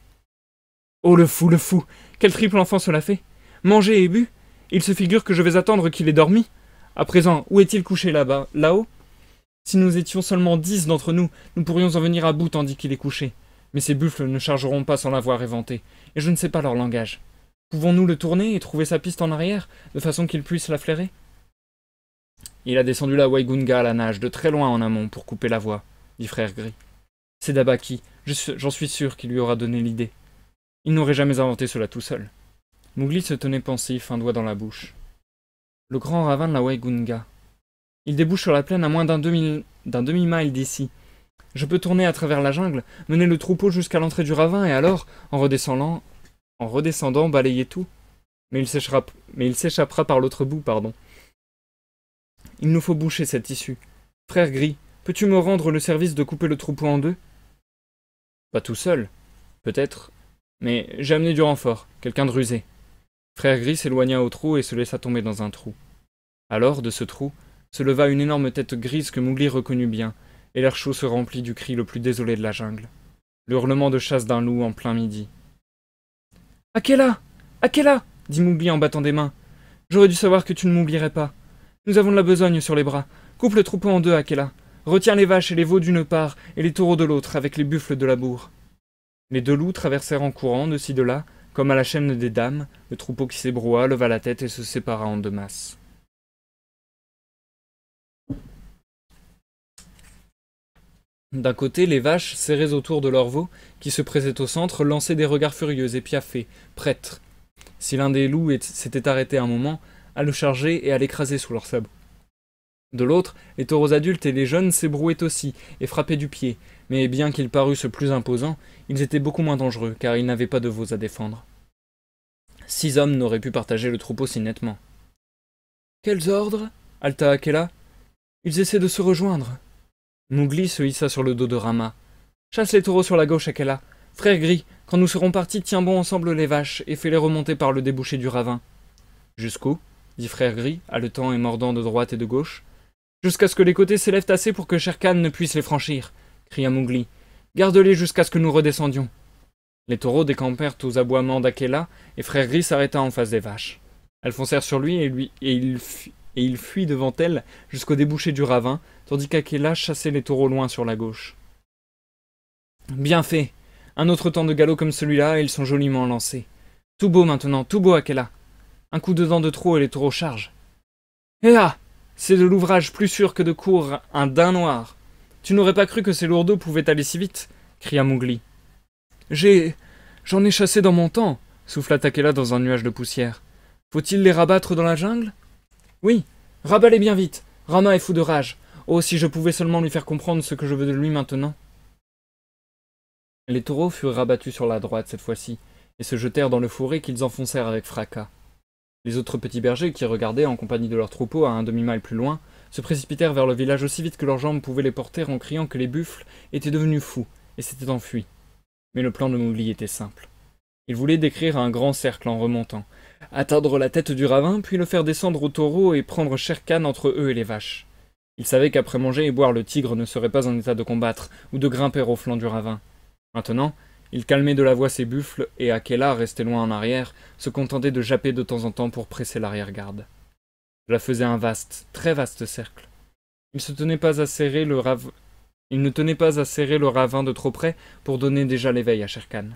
Oh le fou, quel triple enfant cela fait! Mangé et bu! Il se figure que je vais attendre qu'il ait dormi. À présent, où est-il couché là-bas, là-haut? Si nous étions seulement 10 d'entre nous, nous pourrions en venir à bout tandis qu'il est couché. Mais ces buffles ne chargeront pas sans l'avoir éventé, et je ne sais pas leur langage. Pouvons-nous le tourner et trouver sa piste en arrière, de façon qu'il puisse la flairer? » Il a descendu la Waingunga à la nage, de très loin en amont, pour couper la voie, dit Frère Gris. C'est Tabaki, j'en suis sûr qu'il lui aura donné l'idée. Il n'aurait jamais inventé cela tout seul. Mowgli se tenait pensif, un doigt dans la bouche. Le grand ravin de la Waingunga. Il débouche sur la plaine à moins d'un demi-mile d'ici. Je peux tourner à travers la jungle, mener le troupeau jusqu'à l'entrée du ravin et alors, en redescendant, balayer tout. Mais il s'échappera par l'autre bout, pardon. Il nous faut boucher cette issue. Frère Gris, peux-tu me rendre le service de couper le troupeau en 2? Pas tout seul, peut-être, mais j'ai amené du renfort, quelqu'un de rusé. Frère Gris s'éloigna au trou et se laissa tomber dans un trou. Alors, de ce trou, se leva une énorme tête grise que Mowgli reconnut bien, et l'air chaud se remplit du cri le plus désolé de la jungle. Le hurlement de chasse d'un loup en plein midi. « Akela! Akela !» dit Mowgli en battant des mains. « J'aurais dû savoir que tu ne m'oublierais pas. Nous avons de la besogne sur les bras. Coupe le troupeau en 2, Akela. Retiens les vaches et les veaux d'une part, et les taureaux de l'autre, avec les buffles de la bourre. » Les 2 loups traversèrent en courant, de ci de là, comme à la chaîne des dames, le troupeau qui s'ébroua, leva la tête et se sépara en 2 masses. D'un côté, les vaches, serrées autour de leurs veaux, qui se pressaient au centre, lançaient des regards furieux et piaffaient, prêtres. Si l'un des loups s'était arrêté un moment, à le charger et à l'écraser sous leurs sabots. De l'autre, les taureaux adultes et les jeunes s'ébrouaient aussi et frappaient du pied, mais bien qu'ils parussent plus imposants, ils étaient beaucoup moins dangereux, car ils n'avaient pas de veaux à défendre. 6 hommes n'auraient pu partager le troupeau si nettement. « Quels ordres » haleta Akela. « Ils essaient de se rejoindre. » Mowgli se hissa sur le dos de Rama. « Chasse les taureaux sur la gauche, Akela. Frère Gris, quand nous serons partis, tiens bon ensemble les vaches et fais-les remonter par le débouché du ravin. »« Jusqu'où » dit Frère Gris, haletant et mordant de droite et de gauche. « Jusqu'à ce que les côtés s'élèvent assez pour que Shere Khan ne puisse les franchir, » cria Mowgli. « Garde-les jusqu'à ce que nous redescendions. » Les taureaux décampèrent aux aboiements d'Akela et Frère Gris s'arrêta en face des vaches. Elles foncèrent sur lui et il fuit devant elles jusqu'au débouché du ravin, tandis qu'Akela chassait les taureaux loin sur la gauche. « Bien fait. Un autre temps de galop comme celui-là, et ils sont joliment lancés. Tout beau maintenant, tout beau, Akela. Un coup de dent de trop et les taureaux chargent. Eh ah! C'est de l'ouvrage plus sûr que de court un daim noir. Tu n'aurais pas cru que ces lourdeaux pouvaient aller si vite, cria Mowgli. J'en ai chassé dans mon temps, souffla Akela dans un nuage de poussière. Faut-il les rabattre dans la jungle? Oui, rabats-les bien vite. Rama est fou de rage. Oh, si je pouvais seulement lui faire comprendre ce que je veux de lui maintenant. Les taureaux furent rabattus sur la droite cette fois-ci, et se jetèrent dans le fourré qu'ils enfoncèrent avec fracas. Les autres petits bergers, qui regardaient en compagnie de leur troupeau à un demi-mille plus loin, se précipitèrent vers le village aussi vite que leurs jambes pouvaient les porter en criant que les buffles étaient devenus fous et s'étaient enfuis. Mais le plan de Mowgli était simple. Il voulait décrire un grand cercle en remontant, atteindre la tête du ravin, puis le faire descendre au taureau et prendre Shere Khan entre eux et les vaches. Il savait qu'après manger et boire, le tigre ne serait pas en état de combattre ou de grimper au flanc du ravin. Maintenant, il calmait de la voix ses buffles et Akela, resté loin en arrière, se contentait de japper de temps en temps pour presser l'arrière-garde. Cela faisait un vaste, très vaste cercle. Il ne tenait pas à serrer le ravin de trop près pour donner déjà l'éveil à Shere Khan.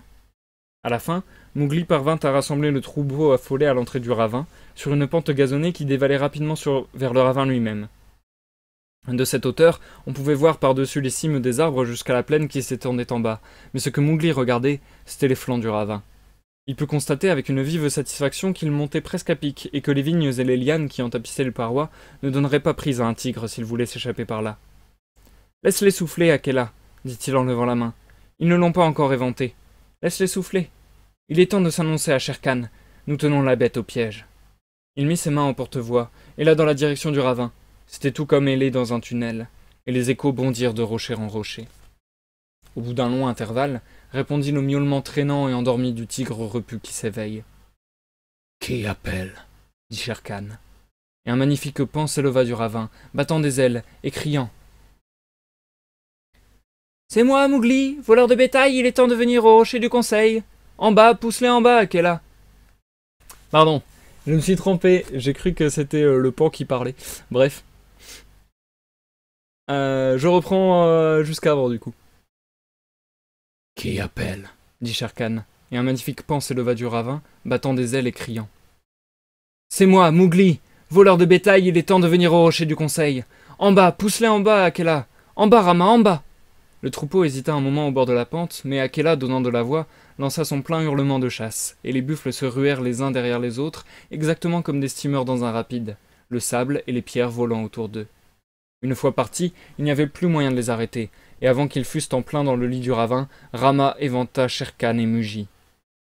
À la fin, Mowgli parvint à rassembler le troupeau affolé à l'entrée du ravin, sur une pente gazonnée qui dévalait rapidement vers le ravin lui-même. De cette hauteur, on pouvait voir par-dessus les cimes des arbres jusqu'à la plaine qui s'étendait en bas, mais ce que Mowgli regardait, c'était les flancs du ravin. Il put constater avec une vive satisfaction qu'il montait presque à pic, et que les vignes et les lianes qui en tapissaient les parois ne donneraient pas prise à un tigre s'il voulait s'échapper par là. « Laisse-les souffler, Akela, » dit-il en levant la main. « Ils ne l'ont pas encore éventé. Laisse-les souffler. Il est temps de s'annoncer à Shere Khan. Nous tenons la bête au piège. » Il mit ses mains en porte-voix, et là dans la direction du ravin. C'était tout comme ailé dans un tunnel, et les échos bondirent de rocher en rocher. Au bout d'un long intervalle, répondit le miaulement traînant et endormi du tigre repu qui s'éveille. « Qui appelle » dit Shere Khan. Et un magnifique paon s'éleva du ravin, battant des ailes et criant. « C'est moi, Mowgli, voleur de bétail, il est temps de venir au rocher du conseil. En bas, pousse-les en bas, Akela. » Pardon, je me suis trompé, j'ai cru que c'était le paon qui parlait. Bref. Je reprends jusqu'avant du coup. « Qui appelle » dit Shere Khan, et un magnifique paon s'éleva du ravin, battant des ailes et criant. « C'est moi, Mowgli, voleur de bétail, il est temps de venir au rocher du conseil. En bas, pousse-les en bas, Akela. En bas, Rama, en bas. » Le troupeau hésita un moment au bord de la pente, mais Akela, donnant de la voix, lança son plein hurlement de chasse, et les buffles se ruèrent les uns derrière les autres, exactement comme des steamers dans un rapide, le sable et les pierres volant autour d'eux. Une fois partis, il n'y avait plus moyen de les arrêter, et avant qu'ils fussent en plein dans le lit du ravin, Rama éventa Shere Khan et Muji.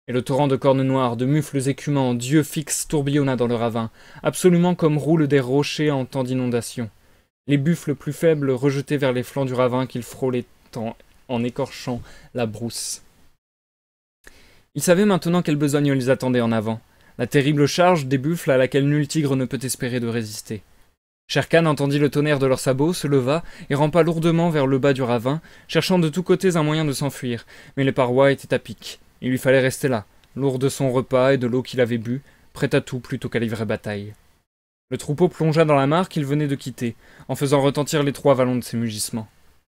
Et le torrent de cornes noires, de mufles écumants, d'yeux fixes tourbillonna dans le ravin, absolument comme roulent des rochers en temps d'inondation. Les buffles plus faibles rejetaient vers les flancs du ravin qu'ils frôlaient en écorchant la brousse. Ils savaient maintenant quelle besogne les attendait en avant, la terrible charge des buffles à laquelle nul tigre ne peut espérer de résister. Shere Khan entendit le tonnerre de leurs sabots, se leva et rampa lourdement vers le bas du ravin, cherchant de tous côtés un moyen de s'enfuir, mais les parois étaient à pic. Il lui fallait rester là, lourd de son repas et de l'eau qu'il avait bu, prêt à tout plutôt qu'à livrer bataille. Le troupeau plongea dans la mare qu'il venait de quitter, en faisant retentir les trois vallons de ses mugissements.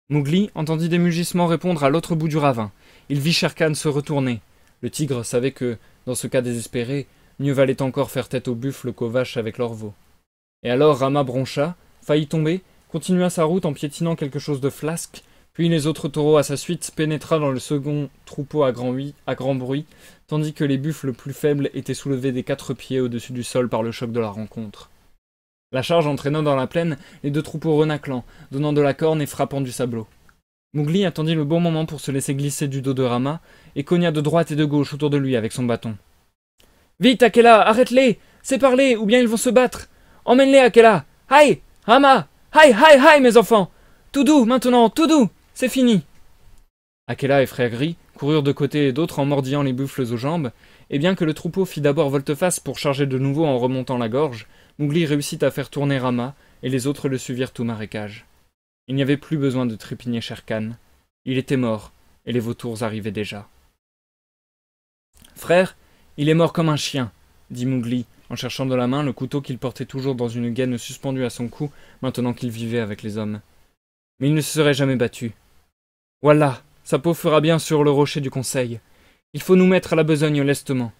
Mowgli entendit des mugissements répondre à l'autre bout du ravin. Il vit Shere Khan se retourner. Le tigre savait que, dans ce cas désespéré, mieux valait encore faire tête aux buffles qu'aux vaches avec leurs veaux. Et alors Rama broncha, faillit tomber, continua sa route en piétinant quelque chose de flasque, puis les autres taureaux à sa suite pénétra dans le second troupeau à grand bruit, tandis que les buffles plus faibles étaient soulevés des 4 pieds au-dessus du sol par le choc de la rencontre. La charge entraîna dans la plaine les 2 troupeaux renaclant, donnant de la corne et frappant du sableau. Mowgli attendit le bon moment pour se laisser glisser du dos de Rama, et cogna de droite et de gauche autour de lui avec son bâton. « Vite, Akela, arrête-les! Sépare-les, ou bien ils vont se battre! Emmène-les, Akela! Aïe! Rama! Aïe, aïe, aïe, mes enfants! Tout doux, maintenant, tout doux! C'est fini! » Akela et Frère Gris coururent de côté et d'autre en mordillant les buffles aux jambes, et bien que le troupeau fit d'abord volte-face pour charger de nouveau en remontant la gorge, Mowgli réussit à faire tourner Rama, et les autres le suivirent au marécage. Il n'y avait plus besoin de trépigner Shere Khan. Il était mort, et les vautours arrivaient déjà. « Frère, il est mort comme un chien, » dit Mowgli, en cherchant de la main le couteau qu'il portait toujours dans une gaine suspendue à son cou, maintenant qu'il vivait avec les hommes. Mais il ne se serait jamais battu. Voilà, sa peau fera bien sur le rocher du conseil. Il faut nous mettre à la besogne lestement.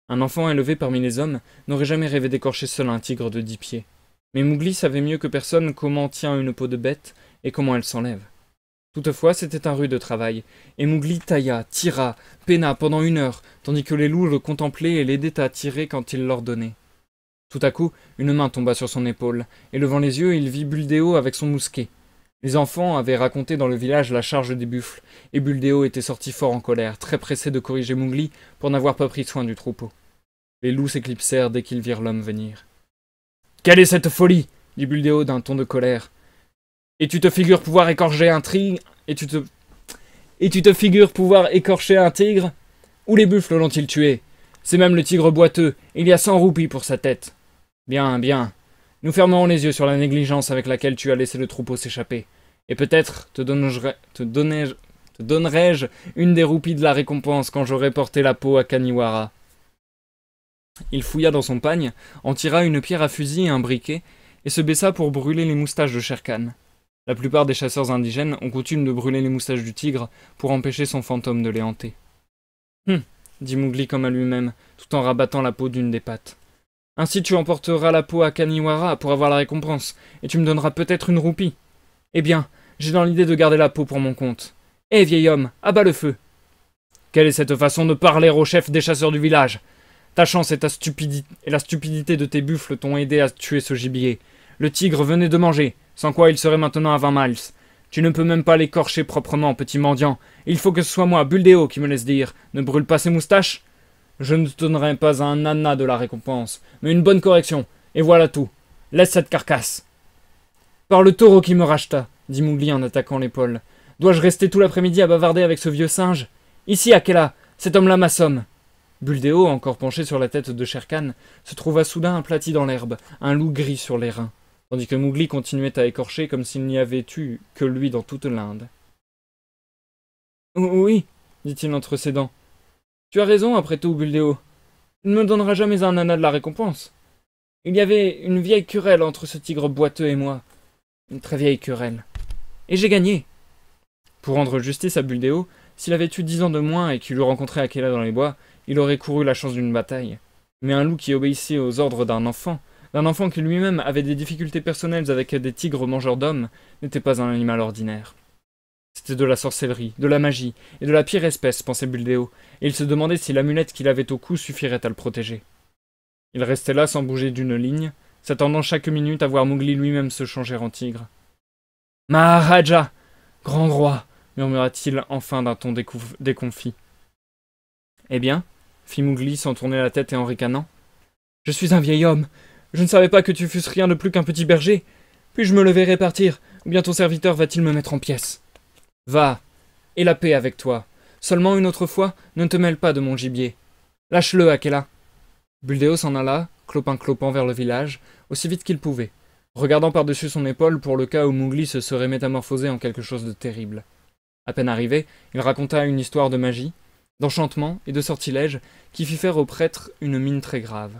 Un enfant élevé parmi les hommes n'aurait jamais rêvé d'écorcher seul un tigre de 10 pieds. Mais Mowgli savait mieux que personne comment tient une peau de bête et comment elle s'enlève. Toutefois, c'était un rude travail, et Mowgli tailla, tira, peina pendant 1 heure, tandis que les loups le contemplaient et l'aidaient à tirer quand il l'ordonnait. Tout à coup, une main tomba sur son épaule, et levant les yeux, il vit Buldeo avec son mousquet. Les enfants avaient raconté dans le village la charge des buffles, et Buldeo était sorti fort en colère, très pressé de corriger Mowgli pour n'avoir pas pris soin du troupeau. Les loups s'éclipsèrent dès qu'ils virent l'homme venir. « Quelle est cette folie » dit Buldeo d'un ton de colère. « Et tu te figures pouvoir écorcher un tigre Où les buffles l'ont-ils tué? C'est même le tigre boiteux, il y a 100 roupies pour sa tête. Bien, bien. Nous fermerons les yeux sur la négligence avec laquelle tu as laissé le troupeau s'échapper. Et peut-être te donnerai-je une des roupies de la récompense quand j'aurai porté la peau à Kaniwara. » Il fouilla dans son pagne, en tira une pierre à fusil et un briquet, et se baissa pour brûler les moustaches de Shere Khan. La plupart des chasseurs indigènes ont coutume de brûler les moustaches du tigre pour empêcher son fantôme de les hanter. Dit Mowgli comme à lui-même, tout en rabattant la peau d'une des pattes. Ainsi tu emporteras la peau à Kaniwara pour avoir la récompense, et tu me donneras peut-être une roupie. Eh bien, j'ai dans l'idée de garder la peau pour mon compte. Hé, vieil homme, abat le feu. Quelle est cette façon de parler au chef des chasseurs du village? Ta chance et la stupidité de tes buffles t'ont aidé à tuer ce gibier. Le tigre venait de manger, sans quoi il serait maintenant à 20 miles. Tu ne peux même pas l'écorcher proprement, petit mendiant. Il faut que ce soit moi, Buldeo, qui me laisse dire. Ne brûle pas ses moustaches. Je ne te donnerai pas un nana de la récompense, mais une bonne correction, et voilà tout. Laisse cette carcasse. Par le taureau qui me racheta, dit Mowgli en attaquant l'épaule. Dois-je rester tout l'après-midi à bavarder avec ce vieux singe? Ici, Akela, cet homme-là m'assomme. Buldeo, encore penché sur la tête de Shere Khan, se trouva soudain aplati dans l'herbe, un loup gris sur les reins, tandis que Mowgli continuait à écorcher comme s'il n'y avait eu que lui dans toute l'Inde. Oui, dit-il entre ses dents. Tu as raison, après tout, Buldeo. Tu ne me donneras jamais un nana de la récompense. Il y avait une vieille querelle entre ce tigre boiteux et moi. Une très vieille querelle. Et j'ai gagné. Pour rendre justice à Buldeo, s'il avait eu 10 ans de moins et qu'il eût rencontré Akela dans les bois, il aurait couru la chance d'une bataille. Mais un loup qui obéissait aux ordres d'un enfant qui lui-même avait des difficultés personnelles avec des tigres mangeurs d'hommes, n'était pas un animal ordinaire. C'était de la sorcellerie, de la magie, et de la pire espèce, pensait Buldeo, et il se demandait si l'amulette qu'il avait au cou suffirait à le protéger. Il restait là sans bouger d'une ligne, s'attendant chaque minute à voir Mowgli lui-même se changer en tigre. « Maharaja, grand roi !» murmura-t-il enfin d'un ton déconfit. « Eh bien ?» fit Mowgli sans tourner la tête et en ricanant. « Je suis un vieil homme. Je ne savais pas que tu fusses rien de plus qu'un petit berger. Puis-je me lever et partir, ou bien ton serviteur va-t-il me mettre en pièces? Va, et la paix avec toi. Seulement une autre fois, ne te mêle pas de mon gibier. Lâche-le, Akela. » Buldeo s'en alla, clopin-clopant vers le village, aussi vite qu'il pouvait, regardant par-dessus son épaule pour le cas où Mowgli se serait métamorphosé en quelque chose de terrible. À peine arrivé, il raconta une histoire de magie, d'enchantement et de sortilège qui fit faire au prêtre une mine très grave.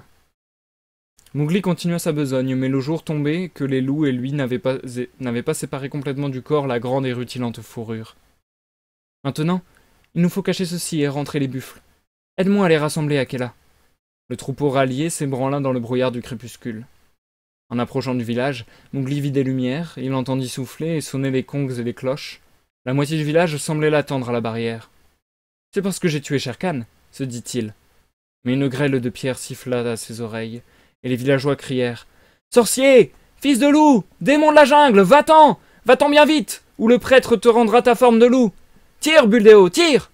Mowgli continua sa besogne, mais le jour tombait que les loups et lui n'avaient pas séparé complètement du corps la grande et rutilante fourrure. « Maintenant, il nous faut cacher ceci et rentrer les buffles. Aide-moi à les rassembler, Akela. » Le troupeau rallié s'ébranla dans le brouillard du crépuscule. En approchant du village, Mowgli vit des lumières, il entendit souffler et sonner les congues et les cloches. La moitié du village semblait l'attendre à la barrière. « C'est parce que j'ai tué Shere Khan, » se dit-il. Mais une grêle de pierres siffla à ses oreilles, et les villageois crièrent « Sorcier! Fils de loup! Démon de la jungle! Va-t'en! Va-t'en bien vite, ou le prêtre te rendra ta forme de loup! Tire, Buldeo, tire !»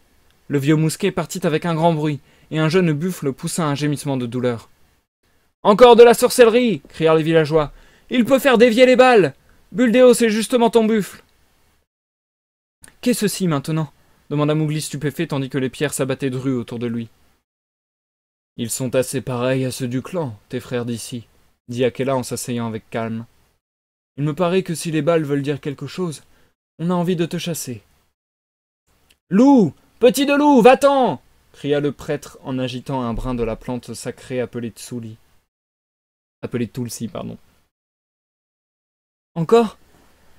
Le vieux mousquet partit avec un grand bruit, et un jeune buffle poussa un gémissement de douleur. « Encore de la sorcellerie !» crièrent les villageois. « Il peut faire dévier les balles! Buldeo, c'est justement ton buffle !»« Qu'est ceci maintenant ?» demanda Mowgli stupéfait tandis que les pierres s'abattaient dru autour de lui. « Ils sont assez pareils à ceux du clan, tes frères d'ici, » dit Akela en s'asseyant avec calme. « Il me paraît que si les balles veulent dire quelque chose, on a envie de te chasser. »« Loup! Petit de loup, va-t'en !» cria le prêtre en agitant un brin de la plante sacrée appelée Tulsi. « Encore?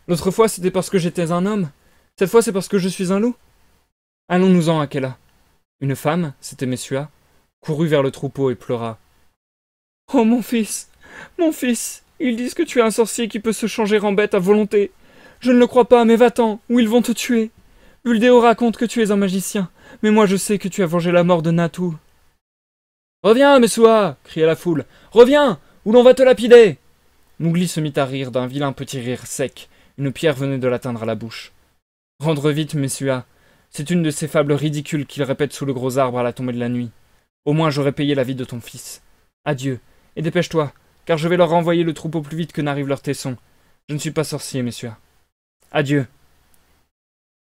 L'autre fois c'était parce que j'étais un homme, cette fois c'est parce que je suis un loup? Allons-nous-en, Akela. » Une femme, c'était Messua, courut vers le troupeau et pleura. « Oh, mon fils, ils disent que tu es un sorcier qui peut se changer en bête à volonté. Je ne le crois pas, mais va-t'en, ou ils vont te tuer. Buldeo raconte que tu es un magicien, mais moi je sais que tu as vengé la mort de Natu. »« Reviens, Messua !» cria la foule. « Reviens, ou l'on va te lapider !» Mowgli se mit à rire d'un vilain petit rire sec. Une pierre venait de l'atteindre à la bouche. « Rendre vite, Messua. C'est une de ces fables ridicules qu'il répète sous le gros arbre à la tombée de la nuit. Au moins j'aurais payé la vie de ton fils. Adieu, et dépêche-toi, car je vais leur renvoyer le troupeau plus vite que n'arrive leur tesson. Je ne suis pas sorcier, Messua. Adieu. »«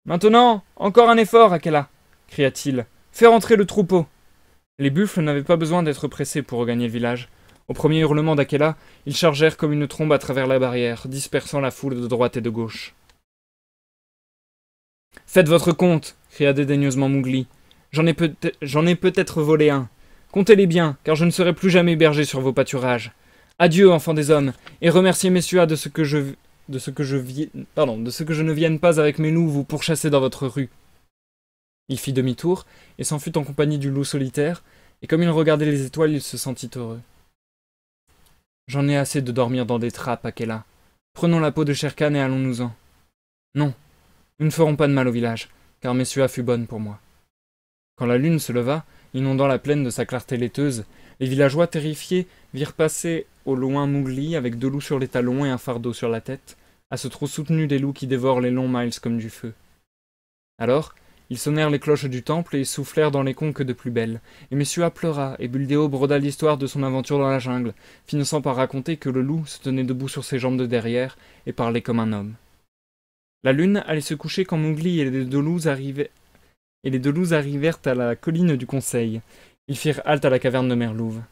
Maintenant, encore un effort, Akela !» cria-t-il. « Fais rentrer le troupeau !» Les buffles n'avaient pas besoin d'être pressés pour regagner le village. Au premier hurlement d'Akela, ils chargèrent comme une trombe à travers la barrière, dispersant la foule de droite et de gauche. « Faites votre compte !» cria dédaigneusement Mowgli. « J'en ai peut-être volé un. Comptez-les bien, car je ne serai plus jamais berger sur vos pâturages. Adieu, enfants des hommes, et remerciez Messua de ce que je ne vienne pas avec mes loups vous pourchasser dans votre rue. » Il fit demi-tour, et s'en fut en compagnie du loup solitaire, et comme il regardait les étoiles, il se sentit heureux. « J'en ai assez de dormir dans des trappes, Akela. Prenons la peau de Shere Khan et allons-nous-en. Non, nous ne ferons pas de mal au village, car Messua fut bonne pour moi. » Quand la lune se leva, inondant la plaine de sa clarté laiteuse, les villageois terrifiés virent passer au loin Mowgli avec 2 loups sur les talons et un fardeau sur la tête, à ce trot soutenu des loups qui dévorent les longs miles comme du feu. Alors, ils sonnèrent les cloches du temple et soufflèrent dans les conques de plus belle, et Messua pleura, et Buldeo broda l'histoire de son aventure dans la jungle, finissant par raconter que le loup se tenait debout sur ses jambes de derrière et parlait comme un homme. La lune allait se coucher quand Mowgli et les deux loups arrivèrent à la colline du Conseil. Ils firent halte à la caverne de Merlouve.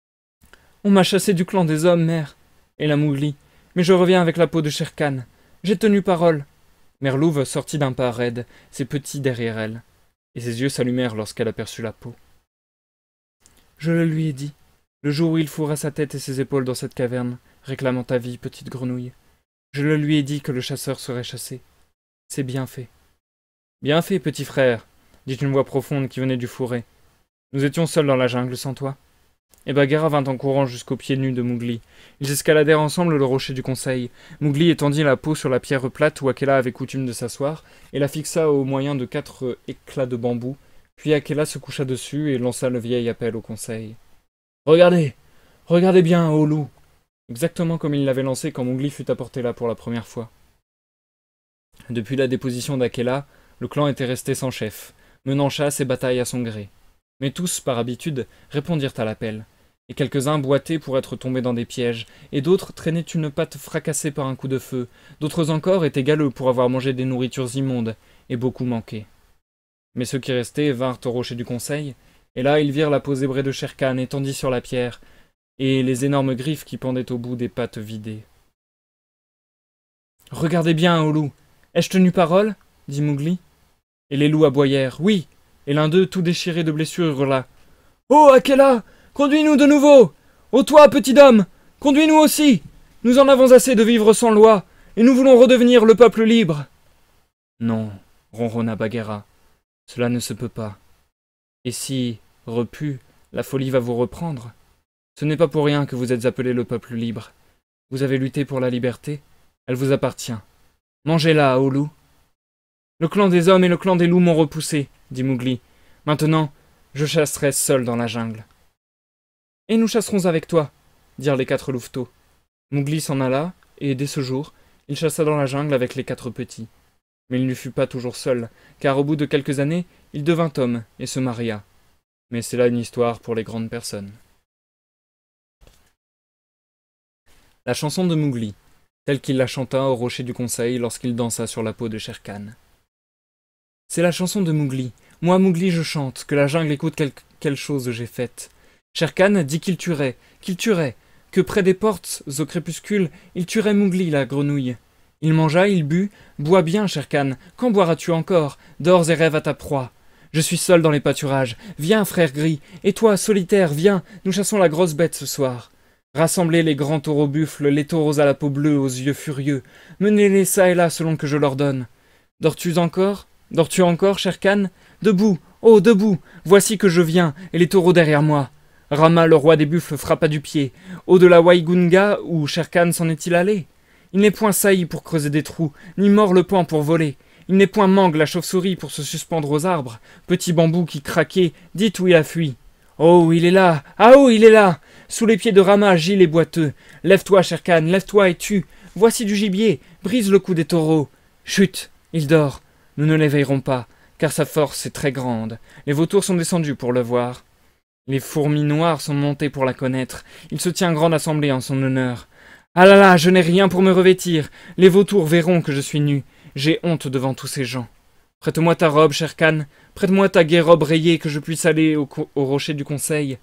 « On m'a chassé du clan des hommes, mère, » et la Mowgli, « mais je reviens avec la peau de Shere Khan. J'ai tenu parole. » Merlouve sortit d'un pas raide, ses petits derrière elle, et ses yeux s'allumèrent lorsqu'elle aperçut la peau. « Je le lui ai dit, le jour où il fourra sa tête et ses épaules dans cette caverne, réclamant ta vie, petite grenouille. Je le lui ai dit que le chasseur serait chassé. C'est bien fait. »« Bien fait, petit frère, » dit une voix profonde qui venait du fourré. « Nous étions seuls dans la jungle sans toi. » Et Bagheera vint en courant jusqu'aux pieds nus de Mowgli. Ils escaladèrent ensemble le rocher du Conseil. Mowgli étendit la peau sur la pierre plate où Akela avait coutume de s'asseoir, et la fixa au moyen de 4 éclats de bambou. Puis Akela se coucha dessus et lança le vieil appel au Conseil. « Regardez! Regardez bien, ô loup !» Exactement comme il l'avait lancé quand Mowgli fut apporté là pour la première fois. Depuis la déposition d'Akela, le clan était resté sans chef, menant chasse et bataille à son gré. Mais tous, par habitude, répondirent à l'appel, et quelques-uns boitaient pour être tombés dans des pièges, et d'autres traînaient une patte fracassée par un coup de feu, d'autres encore étaient galeux pour avoir mangé des nourritures immondes, et beaucoup manquaient. Mais ceux qui restaient vinrent au rocher du Conseil, et là ils virent la peau zébrée de Shere Khan étendue sur la pierre, et les énormes griffes qui pendaient au bout des pattes vidées. « Regardez bien, ô loup, ai-je tenu parole ?» dit Mowgli. Et les loups aboyèrent, « Oui !» Et l'un d'eux, tout déchiré de blessures, hurla. « Oh, Akela, conduis-nous de nouveau! Ô toi, petit homme, conduis-nous aussi! Nous en avons assez de vivre sans loi, et nous voulons redevenir le peuple libre! » Non, ronronna Bagheera, cela ne se peut pas. Et si, repu, la folie va vous reprendre? Ce n'est pas pour rien que vous êtes appelé le peuple libre. Vous avez lutté pour la liberté, elle vous appartient. Mangez-la, ô loup! Le clan des hommes et le clan des loups m'ont repoussé, dit Mowgli. Maintenant, je chasserai seul dans la jungle. Et nous chasserons avec toi, dirent les 4 louveteaux. Mowgli s'en alla, et dès ce jour, il chassa dans la jungle avec les 4 petits. Mais il ne fut pas toujours seul, car au bout de quelques années, il devint homme et se maria. Mais c'est là une histoire pour les grandes personnes. La chanson de Mowgli, telle qu'il la chanta au rocher du Conseil lorsqu'il dansa sur la peau de Shere Khan. C'est la chanson de Mowgli. Moi, Mowgli, je chante, que la jungle écoute quelle chose j'ai faite. Shere Khan dit qu'il tuerait, que près des portes, au crépuscule, il tuerait Mowgli, la grenouille. Il mangea, il but, bois bien, Shere Khan, quand boiras-tu encore? Dors et rêve à ta proie. Je suis seul dans les pâturages. Viens, frère gris, et toi, solitaire, viens, nous chassons la grosse bête ce soir. Rassemblez les grands taureaux buffles, les taureaux à la peau bleue, aux yeux furieux. Menez-les çà et là selon que je l'ordonne. Dors-tu encore, Shere Khan? Debout, oh, debout, voici que je viens, et les taureaux derrière moi. Rama, le roi des buffles, frappa du pied. Au-delà Waigunga, où Shere Khan s'en est-il allé? Il n'est point sailli pour creuser des trous, ni mord le pan pour voler. Il n'est point mangue la chauve-souris pour se suspendre aux arbres. Petit bambou qui craquait, dites où il a fui. Oh, il est là! Ah oh, il est là! Sous les pieds de Rama gît et boiteux. Lève-toi, Shere Khan, lève-toi et tue. Voici du gibier, brise le cou des taureaux. Chut, il dort. Nous ne l'éveillerons pas, car sa force est très grande. Les vautours sont descendus pour le voir. Les fourmis noires sont montées pour la connaître. Il se tient grande assemblée en son honneur. Ah là là, je n'ai rien pour me revêtir. Les vautours verront que je suis nu. J'ai honte devant tous ces gens. Prête-moi ta robe, Shere Khan. Prête-moi ta guérobe rayée que je puisse aller au rocher du conseil.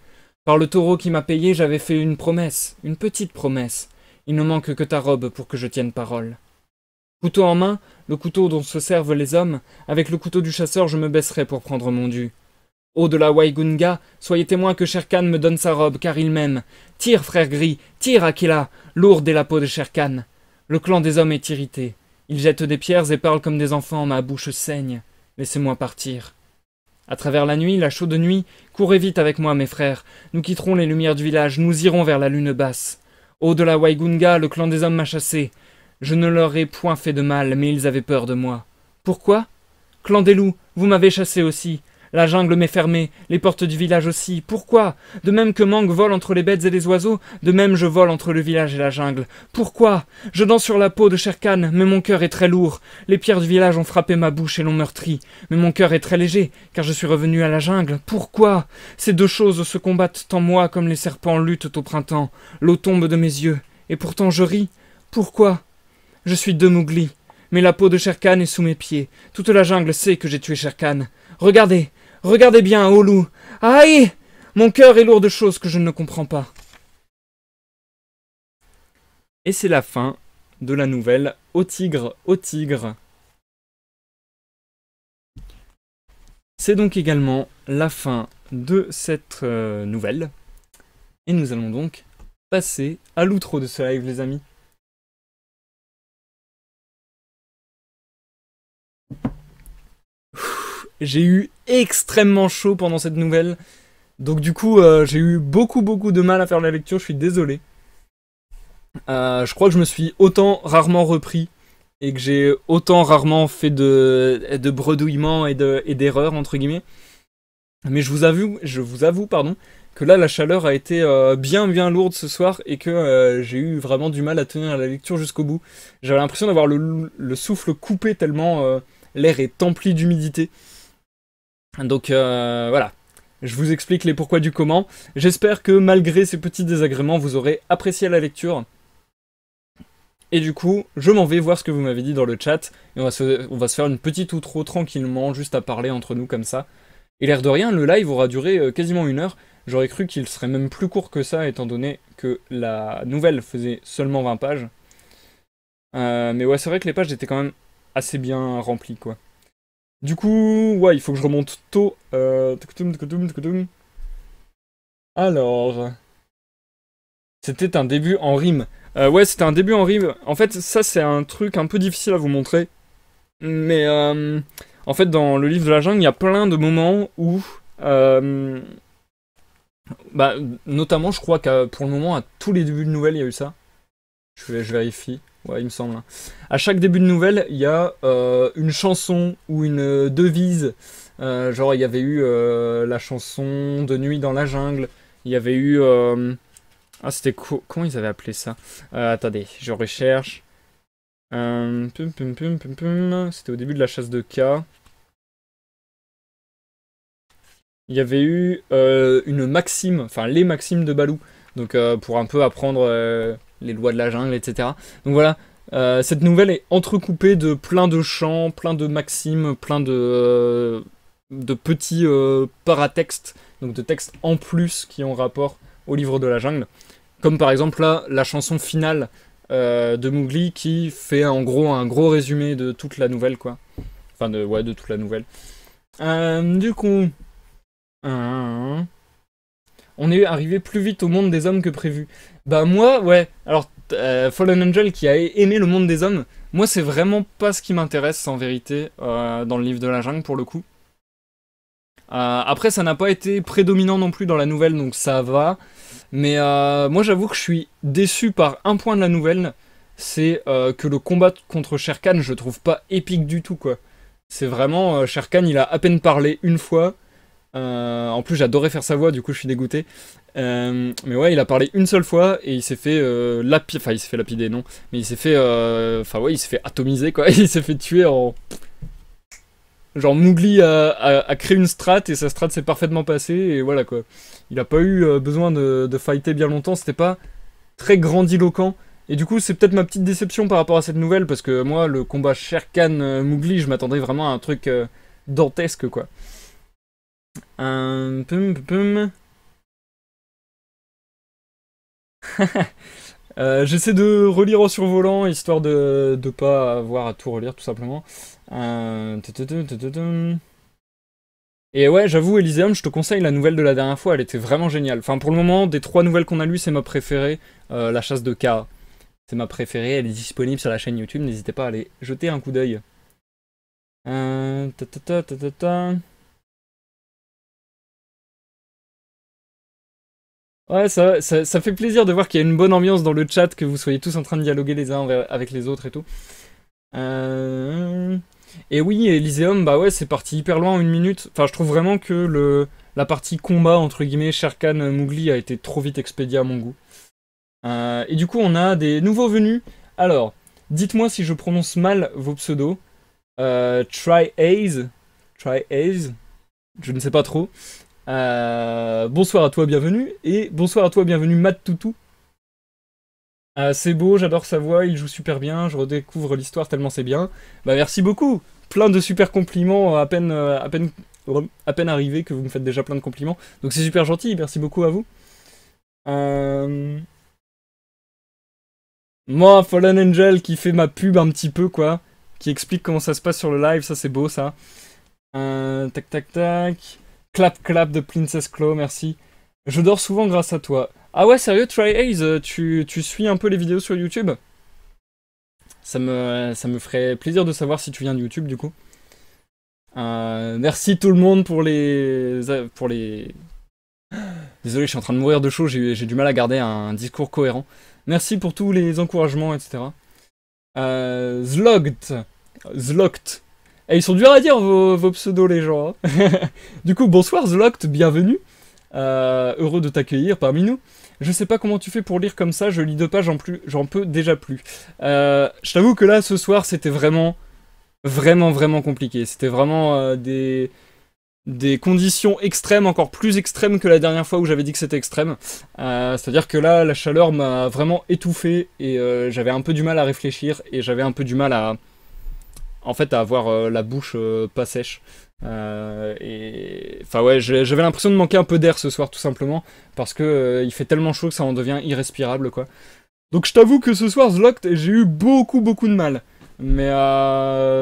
Par le taureau qui m'a payé, j'avais fait une promesse, une petite promesse. Il ne manque que ta robe pour que je tienne parole. Couteau en main, le couteau dont se servent les hommes, avec le couteau du chasseur je me baisserai pour prendre mon dû. Ô de la Waigunga, soyez témoin que Shere Khan me donne sa robe, car il m'aime. Tire, frère gris, tire, Akela, lourde est la peau de Shere Khan. Le clan des hommes est irrité. Ils jettent des pierres et parlent comme des enfants, ma bouche saigne. Laissez-moi partir. À travers la nuit, la chaude nuit, courez vite avec moi, mes frères. Nous quitterons les lumières du village, nous irons vers la lune basse. Ô de la Waigunga, le clan des hommes m'a chassé. Je ne leur ai point fait de mal, mais ils avaient peur de moi. Pourquoi? Clan des loups, vous m'avez chassé aussi. La jungle m'est fermée, les portes du village aussi. Pourquoi? De même que Mang vole entre les bêtes et les oiseaux, de même je vole entre le village et la jungle. Pourquoi? Je danse sur la peau de Shere Khan, mais mon cœur est très lourd. Les pierres du village ont frappé ma bouche et l'ont meurtri. Mais mon cœur est très léger, car je suis revenu à la jungle. Pourquoi? Ces deux choses se combattent en moi comme les serpents luttent au printemps. L'eau tombe de mes yeux, et pourtant je ris. Pourquoi? Je suis de Mowgli, mais la peau de Shere Khan est sous mes pieds. Toute la jungle sait que j'ai tué Shere Khan. Regardez! Regardez bien, ô loup! Aïe! Mon cœur est lourd de choses que je ne comprends pas. Et c'est la fin de la nouvelle Au tigre, au tigre. C'est donc également la fin de cette nouvelle. Et nous allons donc passer à l'outro de ce live, les amis. J'ai eu extrêmement chaud pendant cette nouvelle. Donc du coup, j'ai eu beaucoup de mal à faire la lecture, je suis désolé. Je crois que je me suis autant rarement repris et que j'ai autant rarement fait de bredouillements et d'erreurs, entre guillemets. Mais je vous avoue, pardon, que là, la chaleur a été bien lourde ce soir et que j'ai eu vraiment du mal à tenir la lecture jusqu'au bout. J'avais l'impression d'avoir le souffle coupé tellement l'air est empli d'humidité. Donc voilà, je vous explique les pourquoi du comment. J'espère que malgré ces petits désagréments, vous aurez apprécié la lecture. Et du coup, je m'en vais voir ce que vous m'avez dit dans le chat. Et on va se faire une petite outro tranquillement, juste à parler entre nous comme ça. Et l'air de rien, le live aura duré quasiment 1 heure. J'aurais cru qu'il serait même plus court que ça, étant donné que la nouvelle faisait seulement 20 pages. Mais ouais, c'est vrai que les pages étaient quand même assez bien remplies, quoi. Du coup, ouais, il faut que je remonte tôt. Alors... C'était un début en rime. Ouais, c'était un début en rime. En fait, ça, c'est un truc un peu difficile à vous montrer. Mais, en fait, dans le livre de la jungle, il y a plein de moments où... bah, notamment, je crois qu'à pour le moment, à tous les débuts de nouvelles, il y a eu ça. Je vérifie. Ouais, il me semble. À chaque début de nouvelle, il y a une chanson ou une devise. Genre, il y avait eu la chanson de Nuit dans la jungle. Il y avait eu... Ah, c'était... Comment ils avaient appelé ça? Attendez, je recherche. C'était au début de la chasse de K. Il y avait eu une maxime, enfin les maximes de Baloo. Donc pour un peu apprendre les lois de la jungle, etc. Donc voilà, cette nouvelle est entrecoupée de plein de chants, plein de maximes, plein de petits paratextes, donc de textes en plus qui ont rapport au livre de la jungle. Comme par exemple là, la chanson finale de Mowgli qui fait en gros un gros résumé de toute la nouvelle, quoi. Enfin, de toute la nouvelle. Du coup... On est arrivé plus vite au monde des hommes que prévu. Bah moi, ouais. Alors, Fallen Angel qui a aimé le monde des hommes, moi c'est vraiment pas ce qui m'intéresse en vérité dans le livre de la jungle pour le coup. Après ça n'a pas été prédominant non plus dans la nouvelle, donc ça va. Mais moi j'avoue que je suis déçu par un point de la nouvelle, c'est que le combat contre Shere Khan je trouve pas épique du tout, quoi. C'est vraiment, Shere Khan il a à peine parlé une fois, En plus, j'adorais faire sa voix, du coup, je suis dégoûté. Mais ouais, il a parlé une seule fois et il s'est fait enfin, il s'est fait lapider, non. Mais il s'est fait, enfin ouais, il s'est fait atomiser, quoi. Il s'est fait tuer en. Genre Mowgli a créé une strat et sa strat s'est parfaitement passée et voilà quoi. Il a pas eu besoin de fighter bien longtemps, c'était pas très grandiloquent. Et du coup, c'est peut-être ma petite déception par rapport à cette nouvelle parce que moi, le combat Shere Khan Mowgli, je m'attendais vraiment à un truc dantesque quoi. Pum, pum, pum. J'essaie de relire en survolant histoire de pas avoir à tout relire tout simplement. Tututum, tututum. Et ouais, j'avoue, Elysium, je te conseille la nouvelle de la dernière fois, elle était vraiment géniale. Enfin, pour le moment, des 3 nouvelles qu'on a lues, c'est ma préférée. La chasse de K. C'est ma préférée, elle est disponible sur la chaîne YouTube, n'hésitez pas à aller jeter un coup d'œil. Ta, ta, ta, ta, ta, ta. Ouais, ça fait plaisir de voir qu'il y a une bonne ambiance dans le chat, que vous soyez tous en train de dialoguer les uns avec les autres et tout. Et oui, Elysium, bah ouais, c'est parti hyper loin en 1 minute. Enfin, je trouve vraiment que la partie combat, entre guillemets, Shere Khan Mowgli a été trop vite expédiée à mon goût. Et du coup, on a des nouveaux venus. Alors, dites-moi si je prononce mal vos pseudos. Tri-Aze, je ne sais pas trop. Bonsoir à toi, bienvenue. Et bonsoir à toi, bienvenue, Matt Toutou. C'est beau, j'adore sa voix, il joue super bien, je redécouvre l'histoire tellement c'est bien. Bah merci beaucoup, plein de super compliments à peine arrivé que vous me faites déjà plein de compliments. Donc c'est super gentil, merci beaucoup à vous. Moi, Fallen Angel qui fait ma pub un petit peu quoi, qui explique comment ça se passe sur le live, ça c'est beau ça. Tac tac tac. Clap clap de Princess Claw, merci. Je dors souvent grâce à toi. Ah ouais, sérieux, Tri-Aze, tu suis un peu les vidéos sur YouTube? Ça me ferait plaisir de savoir si tu viens de YouTube, du coup. Merci tout le monde pour les... Désolé, je suis en train de mourir de chaud, j'ai du mal à garder un discours cohérent. Merci pour tous les encouragements, etc. Zlogt. Eh, ils sont durs à dire, vos pseudos, les gens. Hein. Du coup, bonsoir Zlogt, bienvenue. Heureux de t'accueillir parmi nous. Je sais pas comment tu fais pour lire comme ça, je lis 2 pages, j'en peux déjà plus. Je t'avoue que là, ce soir, c'était vraiment compliqué. C'était vraiment des conditions extrêmes, encore plus extrêmes que la dernière fois où j'avais dit que c'était extrême. C'est-à-dire que là, la chaleur m'a vraiment étouffé et j'avais un peu du mal à réfléchir et j'avais un peu du mal à avoir la bouche pas sèche. Enfin ouais, j'avais l'impression de manquer un peu d'air ce soir tout simplement parce que il fait tellement chaud que ça en devient irrespirable quoi. Donc je t'avoue que ce soir Zlocked, j'ai eu beaucoup de mal. Mais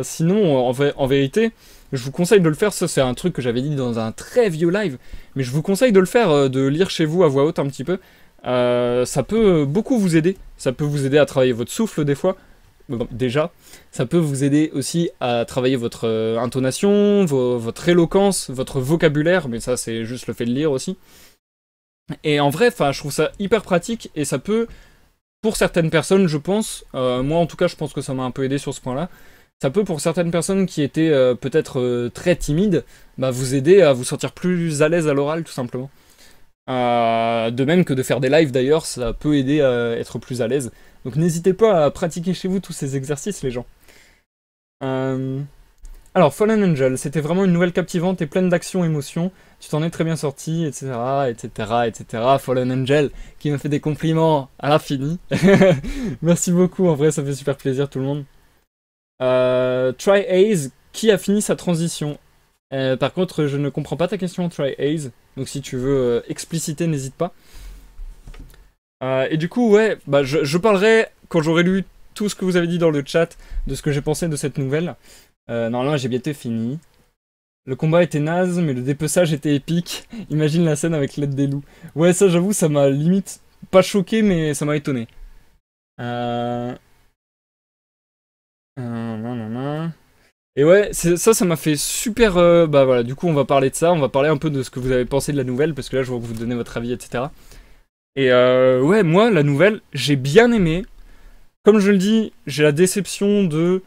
sinon en vérité, je vous conseille de le faire. Ça c'est un truc que j'avais dit dans un très vieux live, mais je vous conseille de le faire, de lire chez vous à voix haute un petit peu. Ça peut beaucoup vous aider. Ça peut vous aider à travailler votre souffle des fois. Bon, déjà, ça peut vous aider aussi à travailler votre intonation, votre éloquence, votre vocabulaire, mais ça c'est juste le fait de lire aussi. Et en vrai, je trouve ça hyper pratique et ça peut, pour certaines personnes, je pense, moi en tout cas je pense que ça m'a un peu aidé sur ce point-là, ça peut pour certaines personnes qui étaient peut-être très timides, bah, vous aider à vous sentir plus à l'aise à l'oral tout simplement. De même que de faire des lives d'ailleurs, ça peut aider à être plus à l'aise. Donc n'hésitez pas à pratiquer chez vous tous ces exercices les gens. Alors Fallen Angel, c'était vraiment une nouvelle captivante et pleine d'action et émotion. Tu t'en es très bien sorti, etc., etc. Fallen Angel qui me fait des compliments à l'infini. Merci beaucoup, en vrai ça fait super plaisir tout le monde. Tri-Aze, qui a fini sa transition. Par contre, je ne comprends pas ta question, Tri-Aze. Donc si tu veux expliciter, n'hésite pas. Et du coup, ouais, bah, je parlerai quand j'aurai lu tout ce que vous avez dit dans le chat de ce que j'ai pensé de cette nouvelle. Normalement, j'ai bientôt fini. Le combat était naze, mais le dépeçage était épique. Imagine la scène avec l'aide des loups. Ouais, ça, j'avoue, ça m'a limite pas choqué, mais ça m'a étonné. Et ouais, ça m'a fait super... bah voilà, du coup, on va parler de ça. On va parler un peu de ce que vous avez pensé de la nouvelle, parce que là, je vois que vous donnez votre avis, etc. Et ouais, moi, la nouvelle, j'ai bien aimé. Comme je le dis, j'ai la déception du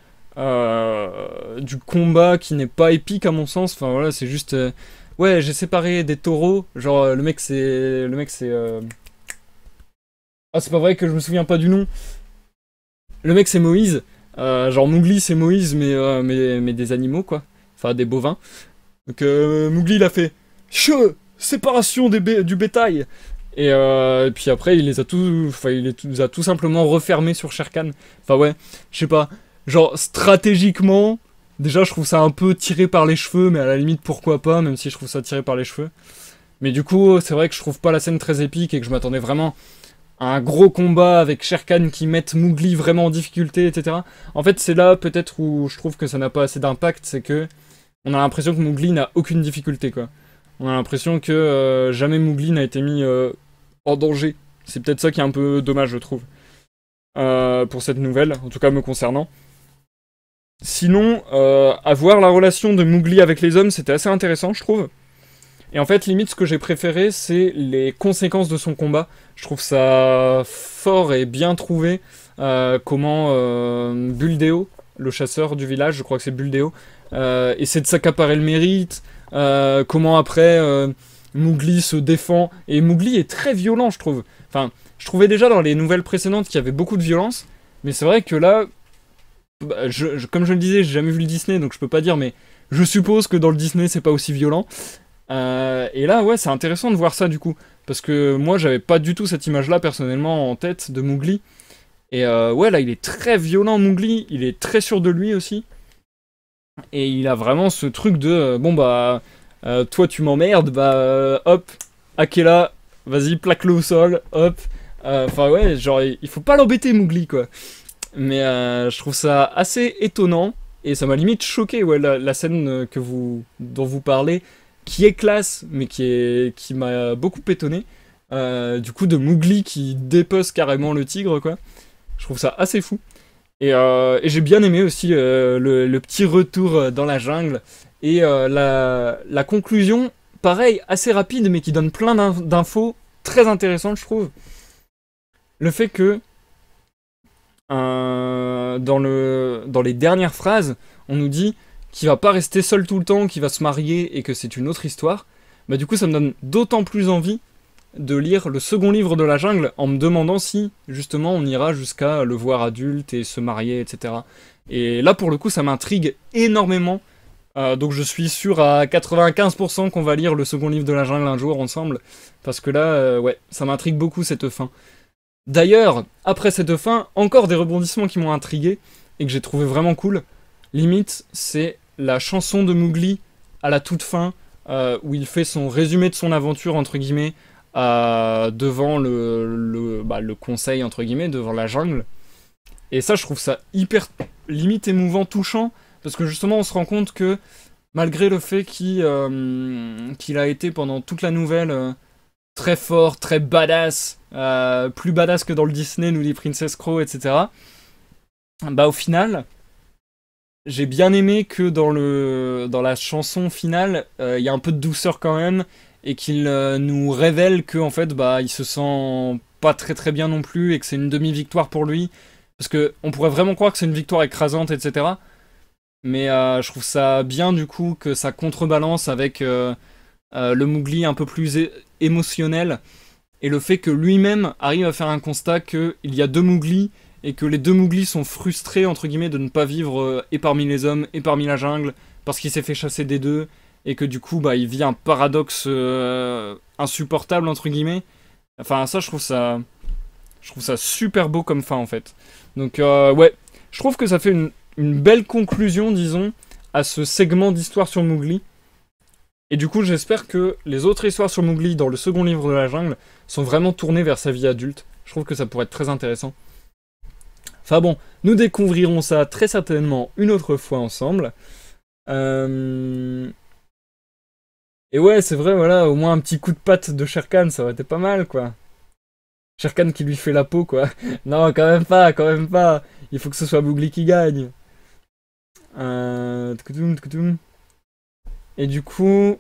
combat qui n'est pas épique à mon sens. Enfin voilà, c'est juste ouais, j'ai séparé des taureaux. Genre, le mec, c'est. Ah, c'est pas vrai que je me souviens pas du nom. Le mec, c'est Moïse. Genre, Mowgli, c'est Moïse, mais des animaux, quoi. Enfin, des bovins. Donc, Mowgli, il a fait. Séparation du bétail. Et puis après, il les a tous. Enfin, les a tout simplement refermés sur Shere Khan. Enfin, ouais, je sais pas. Genre, stratégiquement. Déjà, je trouve ça un peu tiré par les cheveux, mais à la limite, pourquoi pas, même si je trouve ça tiré par les cheveux. Mais du coup, c'est vrai que je trouve pas la scène très épique et que je m'attendais vraiment à un gros combat avec Shere Khan qui mette Mowgli vraiment en difficulté, etc. En fait, c'est là peut-être où je trouve que ça n'a pas assez d'impact, c'est que on a l'impression que Mowgli n'a aucune difficulté, quoi. On a l'impression que jamais Mowgli n'a été mis en danger. C'est peut-être ça qui est un peu dommage, je trouve, pour cette nouvelle, en tout cas me concernant. Sinon, avoir la relation de Mowgli avec les hommes, c'était assez intéressant, je trouve. Et en fait, limite, ce que j'ai préféré, c'est les conséquences de son combat. Je trouve ça fort et bien trouvé. Comment Buldeo, le chasseur du village, je crois que c'est Buldeo, essaie de s'accaparer le mérite. Comment après Mowgli se défend. Et Mowgli est très violent, je trouve. Enfin, je trouvais déjà dans les nouvelles précédentes qu'il y avait beaucoup de violence. Mais c'est vrai que là, bah, comme je le disais, j'ai jamais vu le Disney, donc je peux pas dire, mais je suppose que dans le Disney, c'est pas aussi violent. Et là, ouais, c'est intéressant de voir ça du coup. Parce que moi, j'avais pas du tout cette image-là personnellement en tête de Mowgli. Et ouais, là, il est très violent, Mowgli. Il est très sûr de lui aussi. Et il a vraiment ce truc de bon, bah, toi, tu m'emmerdes, bah, hop, Akela, vas-y, plaque-le au sol, hop. Enfin, ouais, genre, il faut pas l'embêter, Mowgli, quoi. Mais je trouve ça assez étonnant. Et ça m'a limite choqué, ouais, la scène dont vous parlez, qui est classe, mais qui m'a beaucoup étonné. Du coup, de Mowgli qui dépece carrément le tigre, quoi. Je trouve ça assez fou. Et j'ai bien aimé aussi le petit retour dans la jungle. Et la conclusion, pareil, assez rapide, mais qui donne plein d'infos très intéressantes, je trouve. Le fait que dans les dernières phrases, on nous dit qu'il va pas rester seul tout le temps, qu'il va se marier et que c'est une autre histoire. Bah du coup, ça me donne d'autant plus envie de lire le second livre de la jungle en me demandant si, justement, on ira jusqu'à le voir adulte et se marier, etc. Et là, pour le coup, ça m'intrigue énormément. Donc je suis sûr à 95% qu'on va lire le second livre de la jungle un jour ensemble. Parce que là, ouais, ça m'intrigue beaucoup cette fin. D'ailleurs, après cette fin, encore des rebondissements qui m'ont intrigué et que j'ai trouvé vraiment cool. Limite, c'est la chanson de Mowgli à la toute fin, où il fait son résumé de son aventure, entre guillemets, devant le conseil, entre guillemets, devant la jungle. Et ça, je trouve ça hyper, limite émouvant, touchant, parce que justement, on se rend compte que, malgré le fait qu'il a été pendant toute la nouvelle très fort, très badass, plus badass que dans le Disney, nous dit Princess Crow, etc., bah au final, j'ai bien aimé que dans la chanson finale, il y a un peu de douceur quand même, et qu'il nous révèle que en fait, bah, il se sent pas très très bien non plus, et que c'est une demi-victoire pour lui, parce que on pourrait vraiment croire que c'est une victoire écrasante, etc. Mais je trouve ça bien du coup que ça contrebalance avec le Mowgli un peu plus émotionnel, et le fait que lui-même arrive à faire un constat qu'il y a deux Mowgli, et que les deux Mowgli sont frustrés, entre guillemets, de ne pas vivre et parmi les hommes et parmi la jungle, parce qu'il s'est fait chasser des deux, et que du coup, bah, il vit un paradoxe insupportable, entre guillemets. Enfin, ça, je trouve ça super beau comme fin, en fait. Donc, ouais, je trouve que ça fait une belle conclusion, disons, à ce segment d'histoire sur Mowgli. Et du coup, j'espère que les autres histoires sur Mowgli dans le second livre de la jungle sont vraiment tournées vers sa vie adulte. Je trouve que ça pourrait être très intéressant. Enfin bon, nous découvrirons ça très certainement une autre fois ensemble. Et ouais, c'est vrai, voilà, au moins un petit coup de patte de Shere Khan, ça aurait été pas mal, quoi. Shere Khan qui lui fait la peau, quoi. Non, quand même pas, quand même pas. Il faut que ce soit Mowgli qui gagne. Tkoutoum, tkoutoum. Et du coup...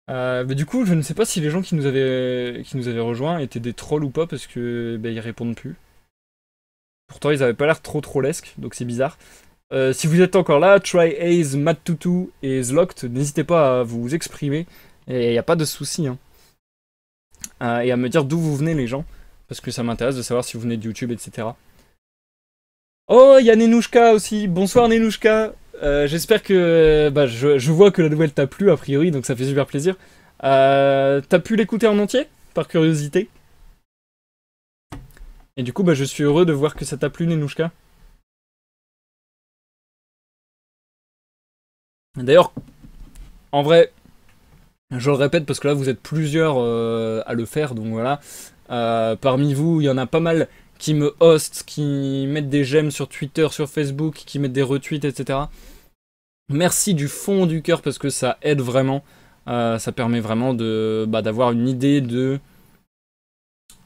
mais du coup, je ne sais pas si les gens qui nous avaient rejoints étaient des trolls ou pas, parce que ils répondent plus. Pourtant, ils avaient pas l'air trop trollesques, donc c'est bizarre. Si vous êtes encore là, Try Ace, Matt Tutu et Zlocked, n'hésitez pas à vous exprimer. Et il n'y a pas de souci. Hein. Et à me dire d'où vous venez, les gens. Parce que ça m'intéresse de savoir si vous venez de YouTube, etc. Oh, il y a Nenouchka aussi. Bonsoir Nenouchka. J'espère que... Bah, je vois que la nouvelle t'a plu, a priori, donc ça fait super plaisir. T'as pu l'écouter en entier, par curiosité? Et du coup, bah, je suis heureux de voir que ça t'a plu, Nenouchka. D'ailleurs, en vrai, je le répète parce que là, vous êtes plusieurs à le faire, donc voilà. Parmi vous, il y en a pas mal qui me hostent, qui mettent des j'aime sur Twitter, sur Facebook, qui mettent des retweets, etc. Merci du fond du cœur parce que ça aide vraiment. Ça permet vraiment de d'avoir une idée de...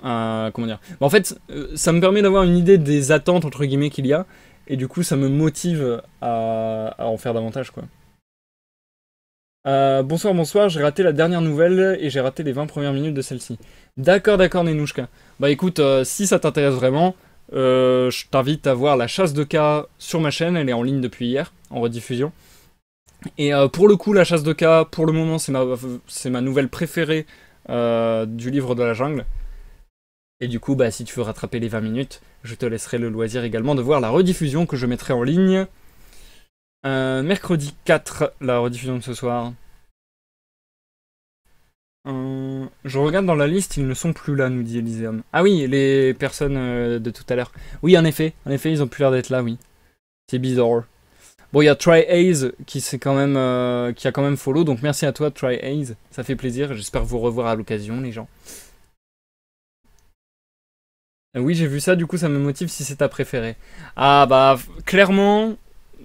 comment dire, en fait, ça me permet d'avoir une idée des attentes, entre guillemets, qu'il y a. Et du coup, ça me motive à en faire davantage, quoi. Bonsoir, j'ai raté la dernière nouvelle et j'ai raté les 20 premières minutes de celle-ci. D'accord, Nenouchka. Bah écoute, si ça t'intéresse vraiment, je t'invite à voir la chasse de cas sur ma chaîne, elle est en ligne depuis hier, en rediffusion. Et pour le coup, la chasse de cas, pour le moment, c'est ma nouvelle préférée du livre de la jungle. Et du coup, bah, si tu veux rattraper les 20 minutes, je te laisserai le loisir également de voir la rediffusion que je mettrai en ligne. Mercredi 4, la rediffusion de ce soir. Je regarde dans la liste, ils ne sont plus là, nous dit Elysium. Ah oui, les personnes de tout à l'heure. Oui, en effet, ils ont plus l'air d'être là, oui. C'est bizarre. Bon, il y a Try Ace qui a quand même follow, donc merci à toi Try Ace, ça fait plaisir, j'espère vous revoir à l'occasion les gens. Oui, j'ai vu ça, du coup ça me motive si c'est ta préférée. Ah bah, clairement,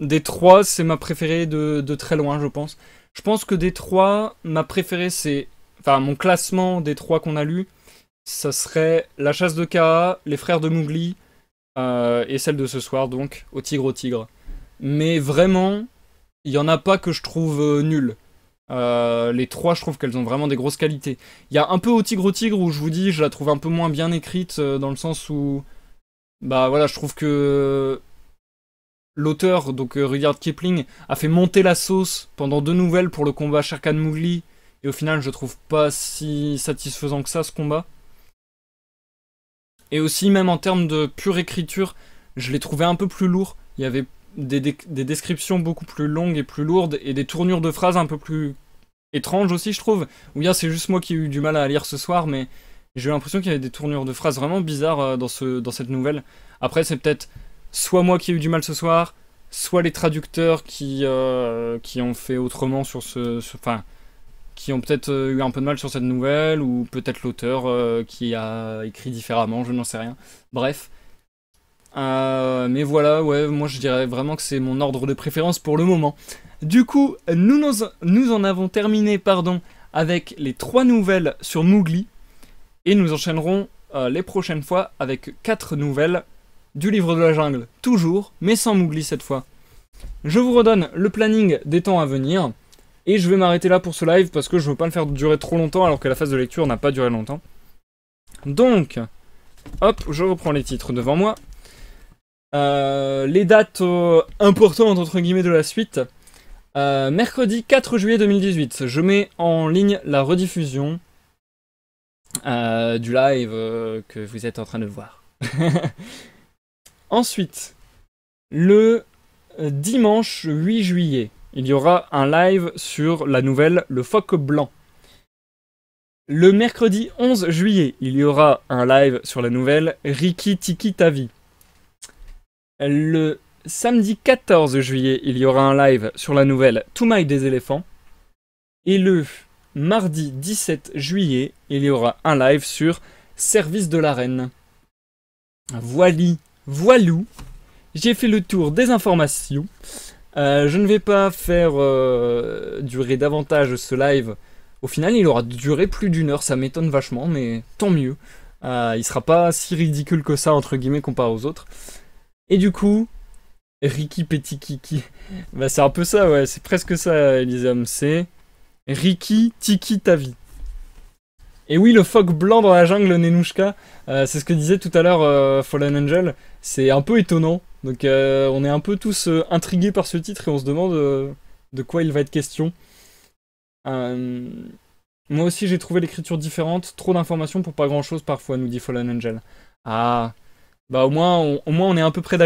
des 3, c'est ma préférée de très loin, je pense. Je pense que des 3, ma préférée c'est... Enfin, mon classement des 3 qu'on a lus, ça serait La Chasse de Kaa, Les Frères de Mowgli, et celle de ce soir, donc, Au Tigre. Mais vraiment, il n'y en a pas que je trouve nul. Les 3, je trouve qu'elles ont vraiment des grosses qualités. Il y a un peu Au Tigre où je vous dis, je la trouve un peu moins bien écrite, dans le sens où... Bah voilà, je trouve que... L'auteur, donc Rudyard Kipling, a fait monter la sauce pendant 2 nouvelles pour le combat Shere Khan Mowgli. Et au final, je trouve pas si satisfaisant que ça, ce combat. Et aussi, même en termes de pure écriture, je l'ai trouvé un peu plus lourd. Il y avait des descriptions beaucoup plus longues et plus lourdes, et des tournures de phrases un peu plus étranges aussi, je trouve. Ou bien c'est juste moi qui ai eu du mal à lire ce soir, mais j'ai eu l'impression qu'il y avait des tournures de phrases vraiment bizarres dans cette nouvelle. Après, c'est peut-être soit moi qui ai eu du mal ce soir, soit les traducteurs qui ont fait autrement sur enfin, qui ont peut-être eu un peu de mal sur cette nouvelle, ou peut-être l'auteur qui a écrit différemment, je n'en sais rien. Bref. Mais voilà, ouais, moi je dirais vraiment que c'est mon ordre de préférence pour le moment. Du coup, nous en avons terminé, avec les 3 nouvelles sur Mowgli, et nous enchaînerons les prochaines fois avec 4 nouvelles du livre de la jungle, toujours, mais sans Mowgli cette fois. Je vous redonne le planning des temps à venir. Et je vais m'arrêter là pour ce live parce que je veux pas le faire durer trop longtemps alors que la phase de lecture n'a pas duré longtemps. Donc, hop, je reprends les titres devant moi. Les dates importantes entre guillemets de la suite. Mercredi 4 juillet 2018, je mets en ligne la rediffusion du live que vous êtes en train de voir. Ensuite, le dimanche 8 juillet. Il y aura un live sur la nouvelle Le Phoque Blanc. Le mercredi 11 juillet, il y aura un live sur la nouvelle Riki Tiki Tavi. Le samedi 14 juillet, il y aura un live sur la nouvelle Toumaï des éléphants. Et le mardi 17 juillet, il y aura un live sur Service de la Reine. Voilou, j'ai fait le tour des informations. Je ne vais pas faire durer davantage ce live. Au final, il aura duré plus d'1 heure, ça m'étonne vachement, mais tant mieux. Il sera pas si ridicule que ça, entre guillemets, comparé aux autres. Et du coup, Riki Petit Kiki. Bah, c'est un peu ça, ouais, c'est presque ça, Elysium. C'est Riki Tiki Tavi. Et oui, le phoque blanc dans la jungle, Nenouchka, c'est ce que disait tout à l'heure Fallen Angel. C'est un peu étonnant. Donc on est un peu tous intrigués par ce titre et on se demande de quoi il va être question. Moi aussi j'ai trouvé l'écriture différente, trop d'informations pour pas grand chose parfois, nous dit Fallen Angel. Ah, bah au moins on est à peu près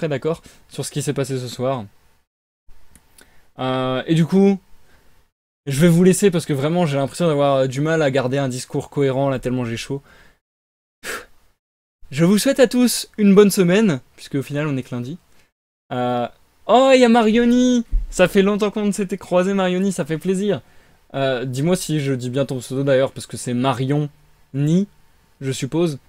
d'accord sur ce qui s'est passé ce soir. Et du coup, je vais vous laisser parce que vraiment j'ai l'impression d'avoir du mal à garder un discours cohérent là tellement j'ai chaud. Je vous souhaite à tous une bonne semaine, puisque au final on est que lundi. Oh, il y a Marioni! Ça fait longtemps qu'on ne s'était croisé, Marioni, ça fait plaisir. Dis-moi si je dis bien ton pseudo d'ailleurs, parce que c'est Marion Ni, je suppose.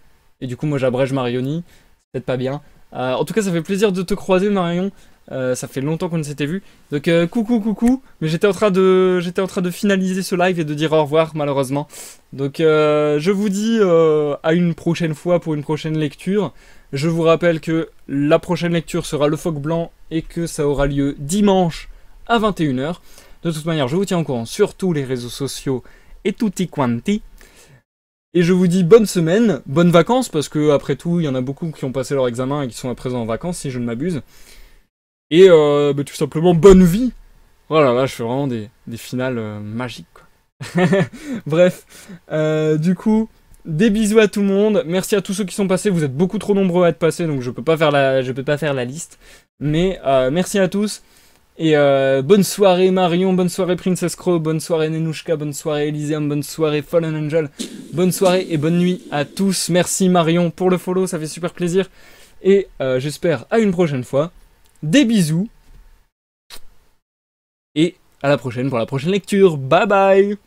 Et du coup, moi j'abrège Marioni, c'est peut-être pas bien. En tout cas, ça fait plaisir de te croiser, Marion. Ça fait longtemps qu'on ne s'était vu. Donc coucou. Mais j'étais en train de finaliser ce live et de dire au revoir, malheureusement. Donc je vous dis à une prochaine fois pour une prochaine lecture. Je vous rappelle que la prochaine lecture sera Le Phoque Blanc et que ça aura lieu dimanche à 21h. De toute manière, je vous tiens au courant sur tous les réseaux sociaux et tutti quanti. Et je vous dis bonne semaine, bonnes vacances, parce que après tout, il y en a beaucoup qui ont passé leur examen et qui sont à présent en vacances, si je ne m'abuse. Et tout simplement, bonne vie. Voilà, là, je fais vraiment des finales magiques, quoi. Bref, du coup, des bisous à tout le monde. Merci à tous ceux qui sont passés. Vous êtes beaucoup trop nombreux à être passés, donc je peux pas faire la liste. Mais merci à tous. Et bonne soirée Marion, bonne soirée Princess Crow, bonne soirée Nenouchka, bonne soirée Elysium, bonne soirée Fallen Angel, bonne soirée et bonne nuit à tous. Merci Marion pour le follow, ça fait super plaisir. Et j'espère à une prochaine fois. Des bisous. Et à la prochaine pour la prochaine lecture. Bye bye.